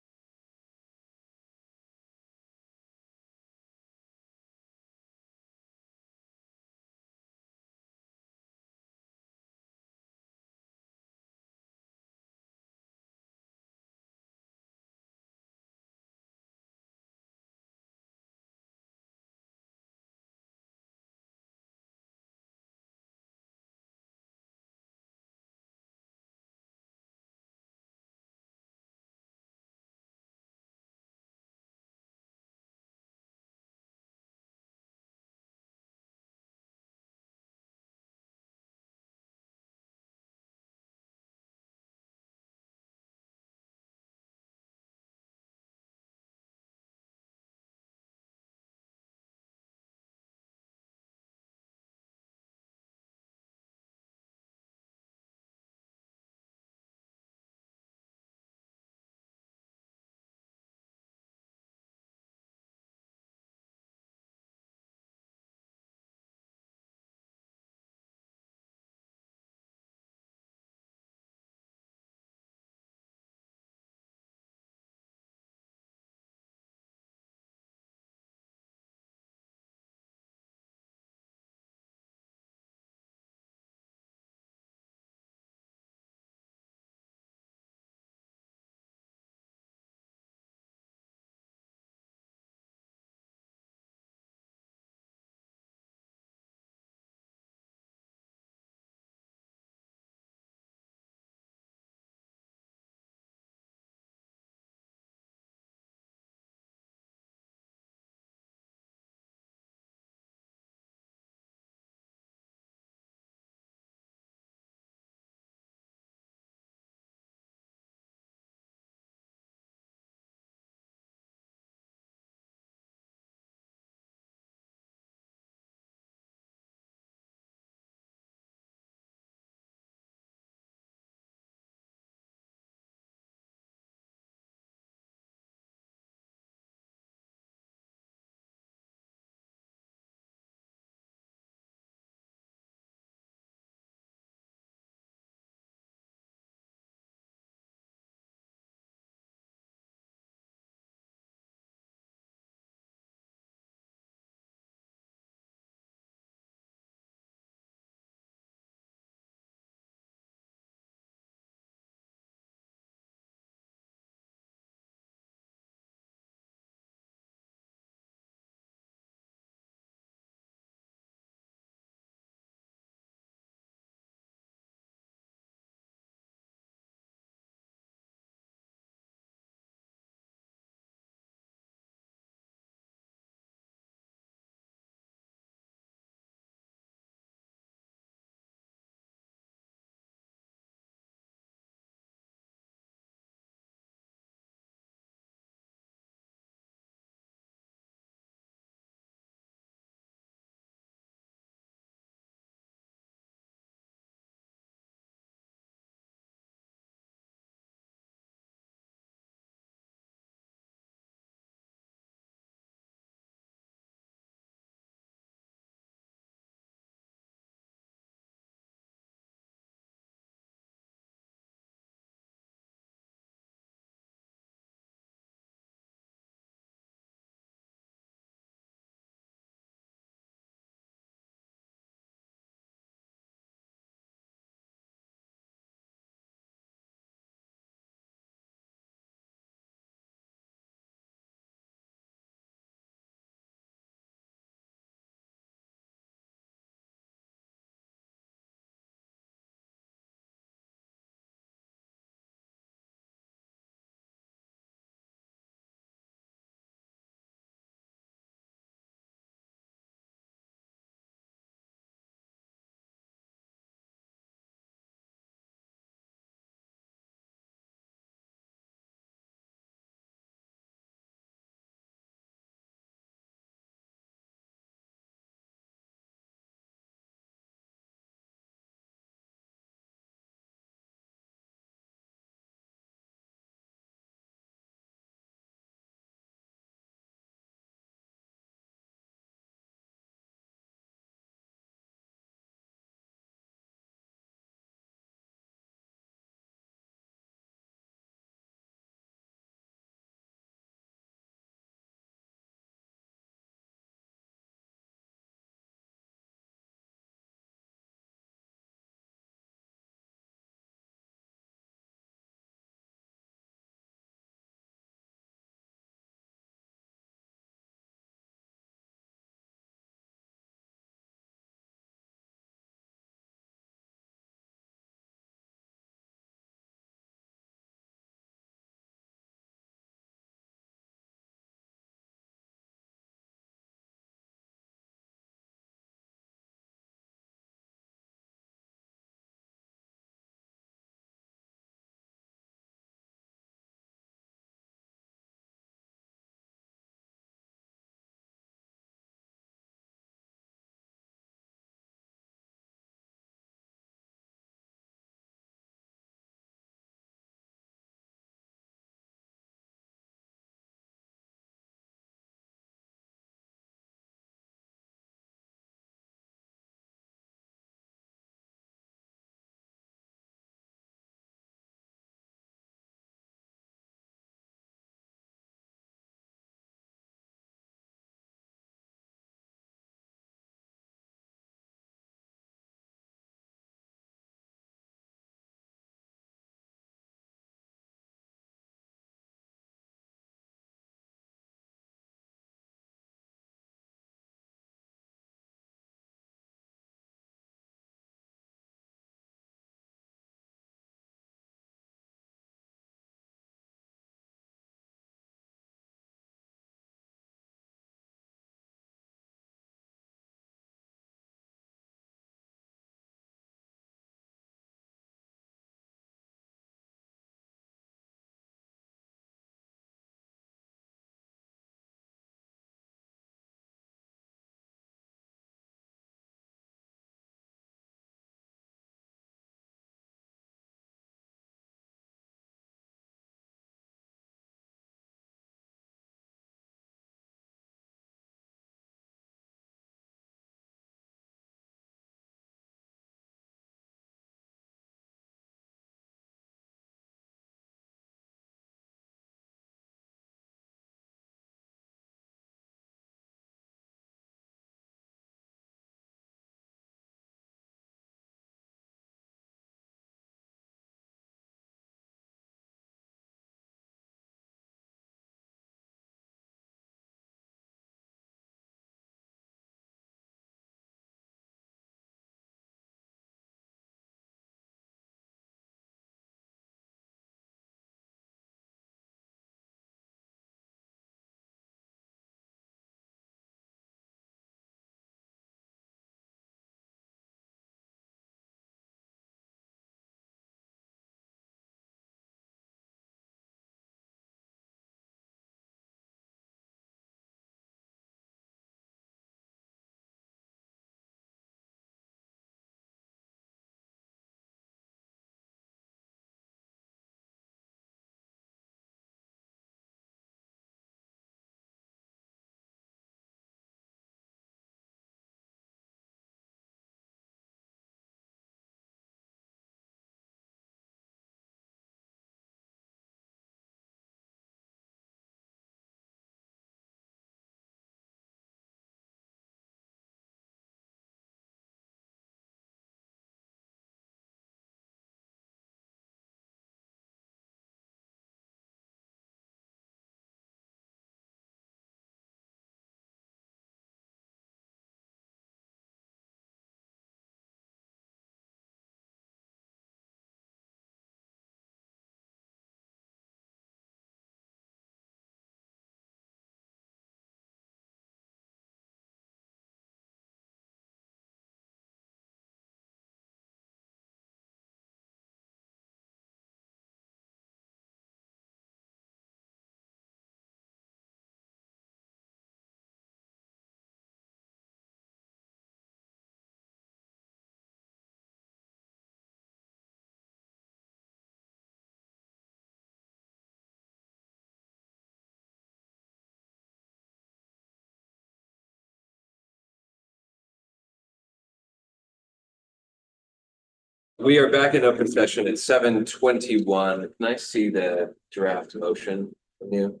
Speaker 1: we are back in open session at 7:21. Can I see the draft motion from you?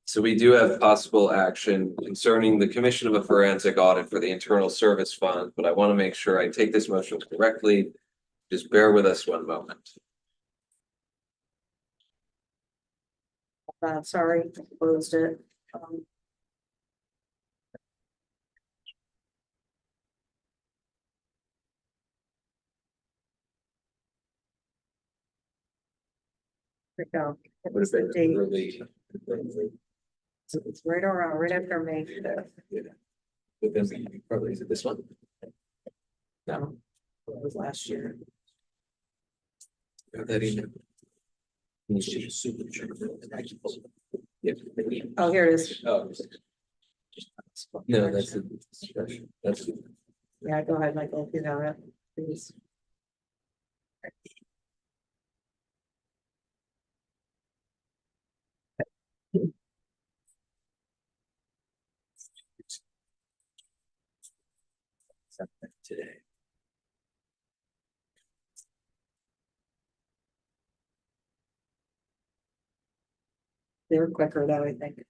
Speaker 1: So we do have possible action concerning the commission of a forensic audit for the internal service fund, but I want to make sure I take this motion correctly. Just bear with us one moment.
Speaker 18: Sorry, closed it. There we go. It was the date. So it's right around, right after May 5th.
Speaker 1: Probably is it this one?
Speaker 18: No, it was last year.
Speaker 1: That email. Yeah.
Speaker 18: Oh, here it is.
Speaker 1: Oh. No, that's that's.
Speaker 18: Yeah, go ahead, Michael, if you know it, please.
Speaker 1: Today.
Speaker 18: They were quicker though, I think.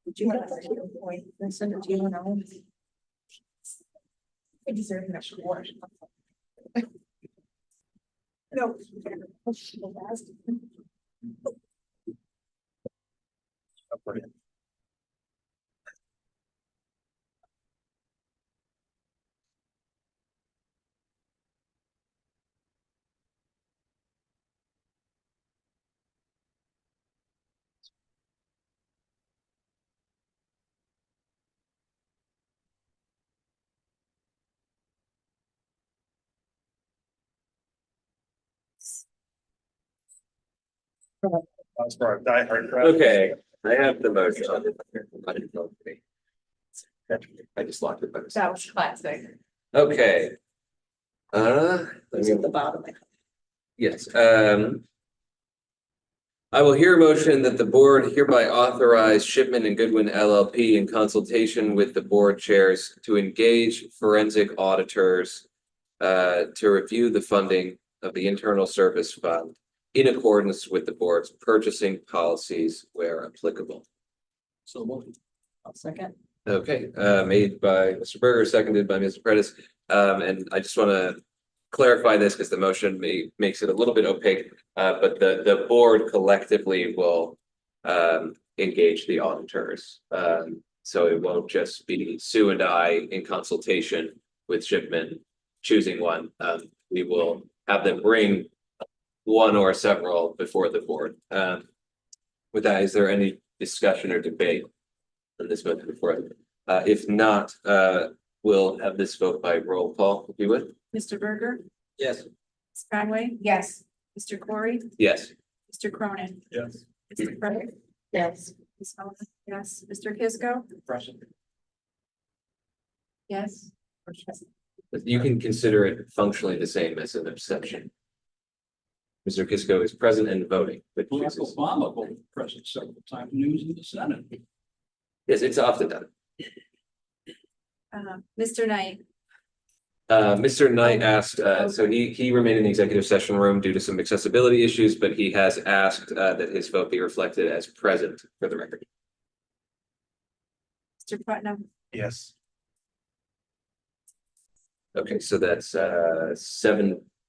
Speaker 18: Did you have a point? I send it to you now. I deserve an extra award. No.
Speaker 17: That's for a diehard.
Speaker 1: Okay, I have the motion. I just locked it by mistake.
Speaker 10: That was classic.
Speaker 1: Okay.
Speaker 18: It's at the bottom.
Speaker 1: Yes, I will hear a motion that the board hereby authorize Shipman and Goodwin LLP in consultation with the board chairs to engage forensic auditors to review the funding of the internal service fund in accordance with the board's purchasing policies where applicable.
Speaker 18: So I'll second.
Speaker 1: Okay, made by Mr. Berger, seconded by Mr. Predis. And I just want to clarify this because the motion makes it a little bit opaque, but the board collectively will engage the auditors. So it won't just be Sue and I in consultation with Shipman choosing one. We will have them bring one or several before the board. With that, is there any discussion or debate on this motion before? If not, we'll have this vote by roll call, if you would.
Speaker 2: Mr. Berger,
Speaker 1: Yes.
Speaker 2: Ms. Conway,
Speaker 4: Yes.
Speaker 2: Mr. Corey,
Speaker 1: Yes.
Speaker 2: Mr. Cronin.
Speaker 17: Yes.
Speaker 2: Mr. Frederick,
Speaker 18: Yes.
Speaker 2: Ms. Sullivan, yes, Mr. Kisco,
Speaker 17: Present.
Speaker 2: yes.
Speaker 1: You can consider it functionally the same as an abstention. Mr. Kisco is present and voting, but
Speaker 20: Barack
Speaker 1: chooses.
Speaker 20: Obama voted present several times, and he was in the Senate.
Speaker 1: Yes, it's often done.
Speaker 2: Mr. Knight,
Speaker 1: Mr. Knight asked, so he remained in the executive session room due to some accessibility issues, but he has asked that his vote be reflected as present for the record.
Speaker 2: Mr. Putnam,
Speaker 17: Yes.
Speaker 1: Okay, so that's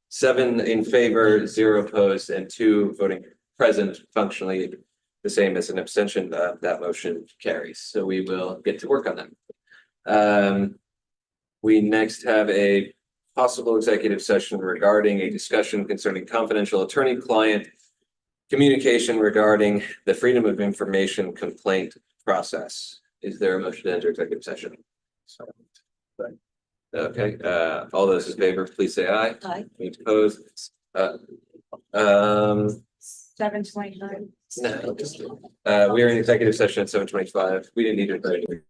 Speaker 1: seven in favor, 0 opposed, and 2 voting present, functionally the same as an abstention. That motion carries. So we will get to work on that. We next have a possible executive session regarding a discussion concerning confidential attorney-client communication regarding the Freedom of Information complaint process. Is there a motion to enter executive session? Okay, all those in favor, please say aye.
Speaker 18: Aye.
Speaker 1: Any opposed?
Speaker 2: 7:29.
Speaker 1: No, we are in executive session at 7:25. We didn't need to agree.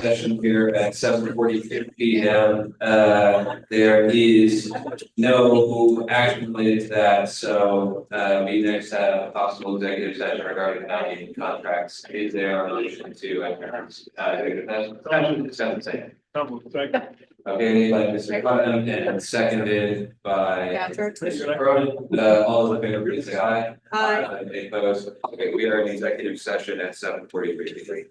Speaker 1: session here at 7:40 PM. There is no action related to that, so we next have a possible executive session regarding non-union contracts. Is there a relation to executive session? Discuss and say. Okay, made by Mr. Putnam and seconded by Mr. Cronin. All those in favor, please say aye.
Speaker 4: Aye.
Speaker 1: Any opposed? Okay, we are in executive session at 7:43.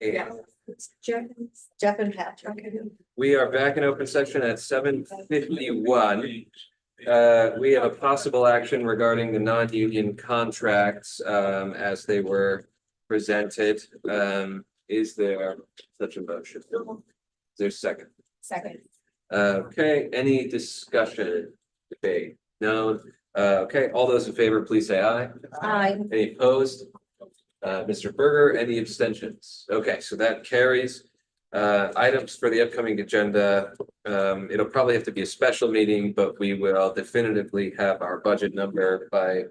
Speaker 2: Yeah.
Speaker 18: Jeff and Patrick.
Speaker 1: We are back in open session at 7:51. We have a possible action regarding the non-union contracts, as they were presented. Is there such a motion? Is there a second?
Speaker 4: Second.
Speaker 1: Okay, any discussion, debate? No? Okay, all those in favor, please say aye.
Speaker 18: Aye.
Speaker 1: Any opposed? Mr. Berger, any abstentions? Okay, so that carries. Items for the upcoming agenda. It'll probably have to be a special meeting, but we will definitively have our budget number by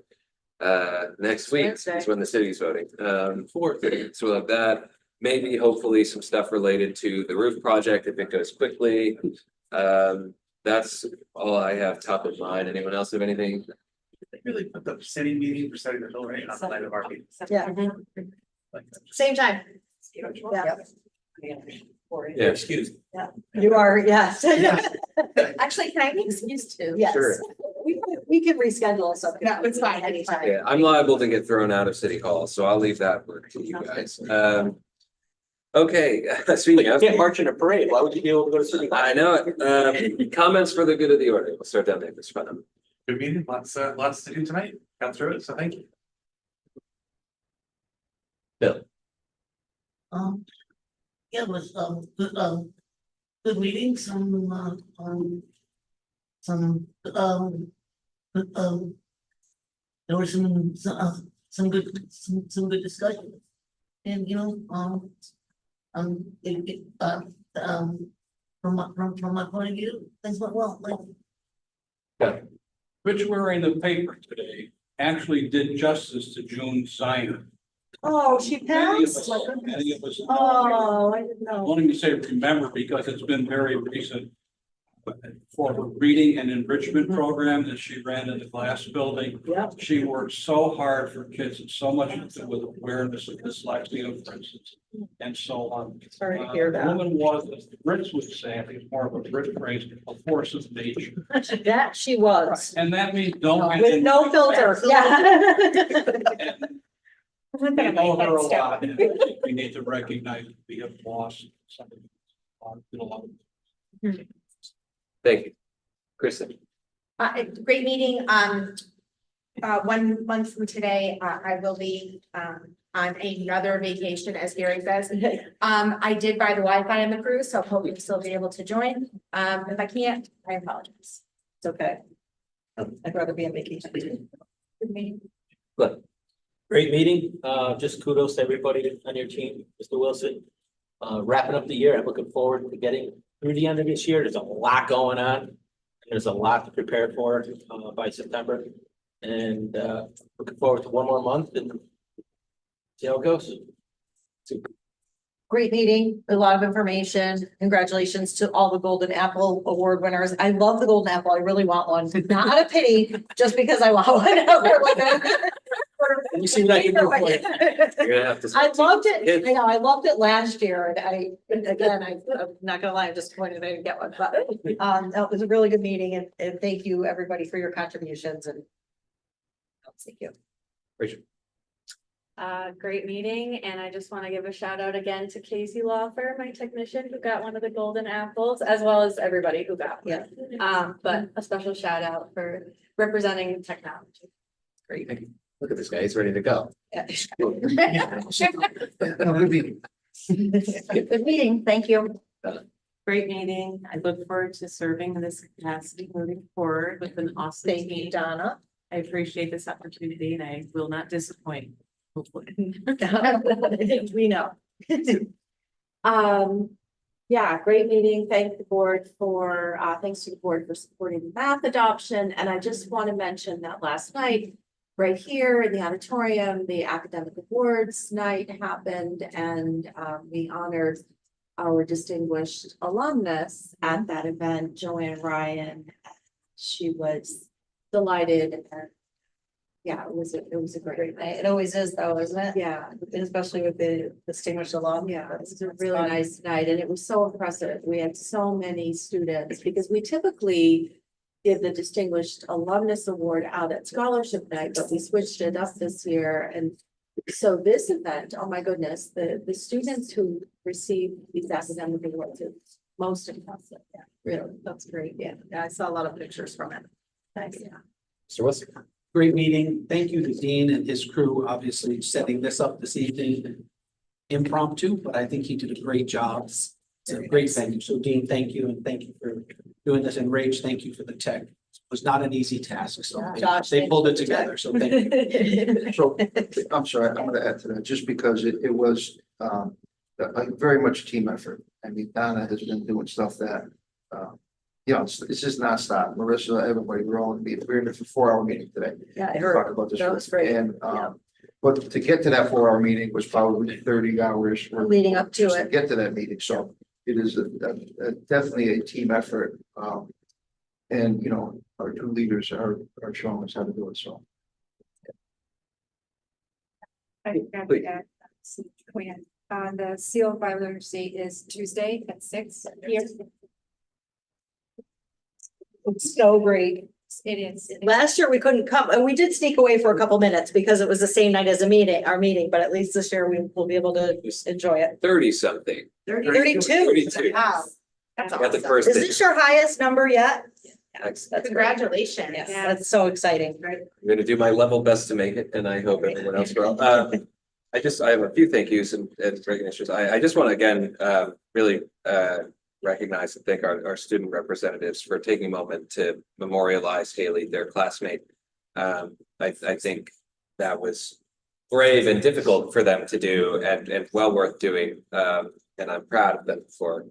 Speaker 1: next week is when the city's voting. So we'll have that, maybe hopefully some stuff related to the roof project if it goes quickly. That's all I have top of mind. Anyone else have anything?
Speaker 17: They really put the city meeting for setting the bill rate on the night of our meeting.
Speaker 18: Yeah. Same time. Yeah.
Speaker 1: Yeah, excuse.
Speaker 18: You are, yes.
Speaker 4: Actually, can I be excused too?
Speaker 18: Yes.
Speaker 1: Sure.
Speaker 18: We can reschedule something.
Speaker 4: No, it's fine.
Speaker 18: Anytime.
Speaker 1: Yeah, I'm liable to get thrown out of city hall, so I'll leave that work to you guys. Okay, speaking of.
Speaker 16: Can't march in a parade. Why would you be able to go to city?
Speaker 1: I know it. Comments for the good of the order. We'll start down there. It's fun.
Speaker 17: Good meeting, lots to do tonight, got through it, so thank you.
Speaker 1: Bill.
Speaker 21: Yeah, it was, good meeting, there was some good discussion. And, from my point of view, things went well, like.
Speaker 20: Obituary in the paper today actually did justice to June Steiner.
Speaker 18: Oh, she
Speaker 20: Many of
Speaker 18: passed?
Speaker 20: us, many of us.
Speaker 18: Oh, I didn't
Speaker 20: I
Speaker 18: know.
Speaker 20: wanted to say remember because it's been very recent. For her reading and enrichment program that she ran in the glass building.
Speaker 18: Yep.
Speaker 20: She worked so hard for kids and so much to do with awareness of dyslexia, for instance, and so on.
Speaker 18: Sorry to hear that.
Speaker 20: The woman was, as the Brits would say, I think it's more of a Brit phrase, a force of nature.
Speaker 18: That she was.
Speaker 20: And that means don't.
Speaker 18: With no filter, yeah.
Speaker 20: We owe her a lot. And I think we need to recognize we have lost something. Did a lot of.
Speaker 1: Thank you. Kristen.
Speaker 4: Great meeting. 1 month from today, I will be on another vacation, as Gary says. I did buy the Wi-Fi on the cruise, so hope you'll still be able to join. If I can't, I apologize.
Speaker 18: It's okay. I'd rather be on vacation.
Speaker 4: Good meeting.
Speaker 1: Good.
Speaker 16: Great meeting. Just kudos to everybody on your team, Mr. Wilson. Wrapping up the year. I'm looking forward to getting through the end of this year. There's a lot going on. There's a lot to prepare for by September. And looking forward to one more month and see how it goes.
Speaker 18: Great meeting, a lot of information. Congratulations to all the Golden Apple Award winners. I love the Golden Apple. I really want one. Not out of pity, just because I want one.
Speaker 16: You seem like a good player.
Speaker 1: You're gonna have to.
Speaker 18: I loved it. I know, I loved it last year. And I'm not gonna lie, I'm disappointed I didn't get one, but it was a really good meeting and thank you, everybody, for your contributions and thank you.
Speaker 1: Rachel.
Speaker 5: Great meeting, and I just want to give a shout out again to Casey Lawfer, my technician, who got one of the golden apples, as well as everybody who got one.
Speaker 18: Yeah.
Speaker 5: But a special shout out for representing technology.
Speaker 1: Great. Thank you. Look at this guy. He's ready to go.
Speaker 18: Yeah.
Speaker 1: Good meeting.
Speaker 18: Good meeting, thank you.
Speaker 19: Great meeting. I look forward to serving in this capacity moving forward with an awesome
Speaker 18: Thank you,
Speaker 19: team.
Speaker 18: Donna.
Speaker 19: I appreciate this opportunity and I will not disappoint. Hopefully.
Speaker 18: We know.
Speaker 3: Yeah, great meeting. Thank the board for, thanks to the board for supporting the math adoption. And I just want to mention that last night, right here in the auditorium, the academic awards night happened and we honored our distinguished alumnus at that event, Joanne Ryan. She was delighted and yeah, it was a great night.
Speaker 18: It always is though, isn't it?
Speaker 3: Yeah.
Speaker 18: And especially with the distinguished alum.
Speaker 3: Yeah, it was a really nice night and it was so impressive. We had so many students because we typically give the Distinguished Alumnus Award out at Scholarship Night, but we switched it up this year and
Speaker 18: So this event, oh my goodness, the students who receive these academic awards are most impressive. Yeah, really, that's great. Yeah, I saw a lot of pictures from it. Thanks.
Speaker 1: Mr. Wilson.
Speaker 7: Great meeting. Thank you to Dean and his crew, obviously setting this up this evening. Impromptu, but I think he did a great job. It's a great venue. So Dean, thank you, and thank you for doing this. And Rach, thank you for the tech. It was not an easy task, so
Speaker 18: Josh,
Speaker 7: they
Speaker 18: thank
Speaker 7: pulled
Speaker 18: you.
Speaker 7: it together. So thank you.
Speaker 15: So, I'm sorry, I'm gonna add to that, just because it was, very much a team effort. I mean, Donna has been doing stuff that, you know, it's just nonstop. Marissa, everybody, we're all gonna be, we're in a 4-hour meeting today.
Speaker 18: Yeah, I
Speaker 15: to
Speaker 18: heard.
Speaker 15: talk about this.
Speaker 18: That was great.
Speaker 15: And,
Speaker 18: Yeah.
Speaker 15: but to get to that 4-hour meeting was probably 30 hours.
Speaker 18: Leading up to
Speaker 15: just
Speaker 18: it.
Speaker 15: Get to that meeting, so it is definitely a team effort. And, you know, our two leaders are showing us how to do it, so.
Speaker 2: The seal by Learner's Day is Tuesday at 6 here.
Speaker 18: It's so great.
Speaker 2: It is.
Speaker 18: Last year we couldn't come, and we did sneak away for a couple minutes because it was the same night as our meeting, but at least this year we will be able to enjoy it.
Speaker 1: 30 something.
Speaker 18: 32.
Speaker 1: 32.
Speaker 18: Wow. That's
Speaker 1: Got the
Speaker 18: awesome.
Speaker 1: first
Speaker 18: Is
Speaker 1: digit.
Speaker 18: this your highest number yet? That's great.
Speaker 4: Congratulations.
Speaker 18: Yes, that's so exciting.
Speaker 1: I'm gonna do my level best to make it, and I hope everyone else will. I have a few thank yous and recognitions. I just want to again, really, recognize and thank our student representatives for taking a moment to memorialize Haley, their classmate. I think that was brave and difficult for them to do and well worth doing. And I'm proud of them for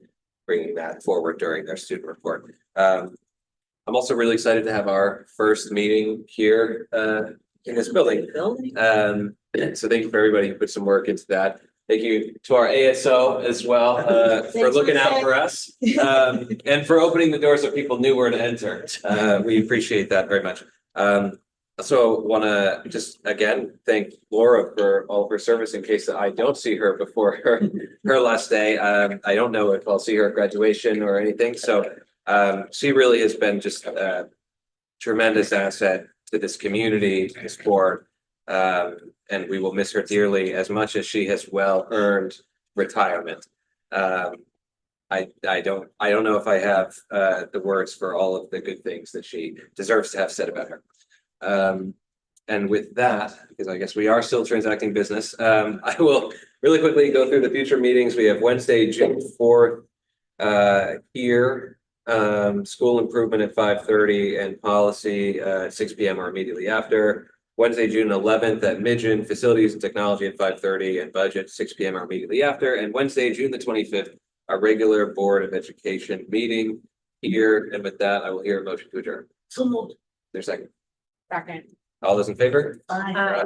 Speaker 1: bringing that forward during their student report. I'm also really excited to have our first meeting here in this building. So thank you for everybody who put some work into that. Thank you to our ASO as well for looking out for us and for opening the door so people knew where to enter. We appreciate that very much. Also want to just again thank Laura for all of her service in case I don't see her before her last day. I don't know if I'll see her at graduation or anything. So she really has been just a tremendous asset to this community, to this board. And we will miss her dearly as much as she has well earned retirement. I don't know if I have the words for all of the good things that she deserves to have said about her. And with that, because I guess we are still transacting business, I will really quickly go through the future meetings. We have Wednesday, June 4th here, school improvement at 5:30 and policy at 6 p.m. or immediately after. Wednesday, June 11th at Midgeon, facilities and technology at 5:30 and budget 6 p.m. or immediately after. And Wednesday, June the 25th, our regular Board of Education meeting here. And with that, I will hear a motion to adjourn.
Speaker 21: So moved.
Speaker 1: There's a second.
Speaker 4: Second.
Speaker 1: All those in favor?
Speaker 21: Aye.
Speaker 1: Aye.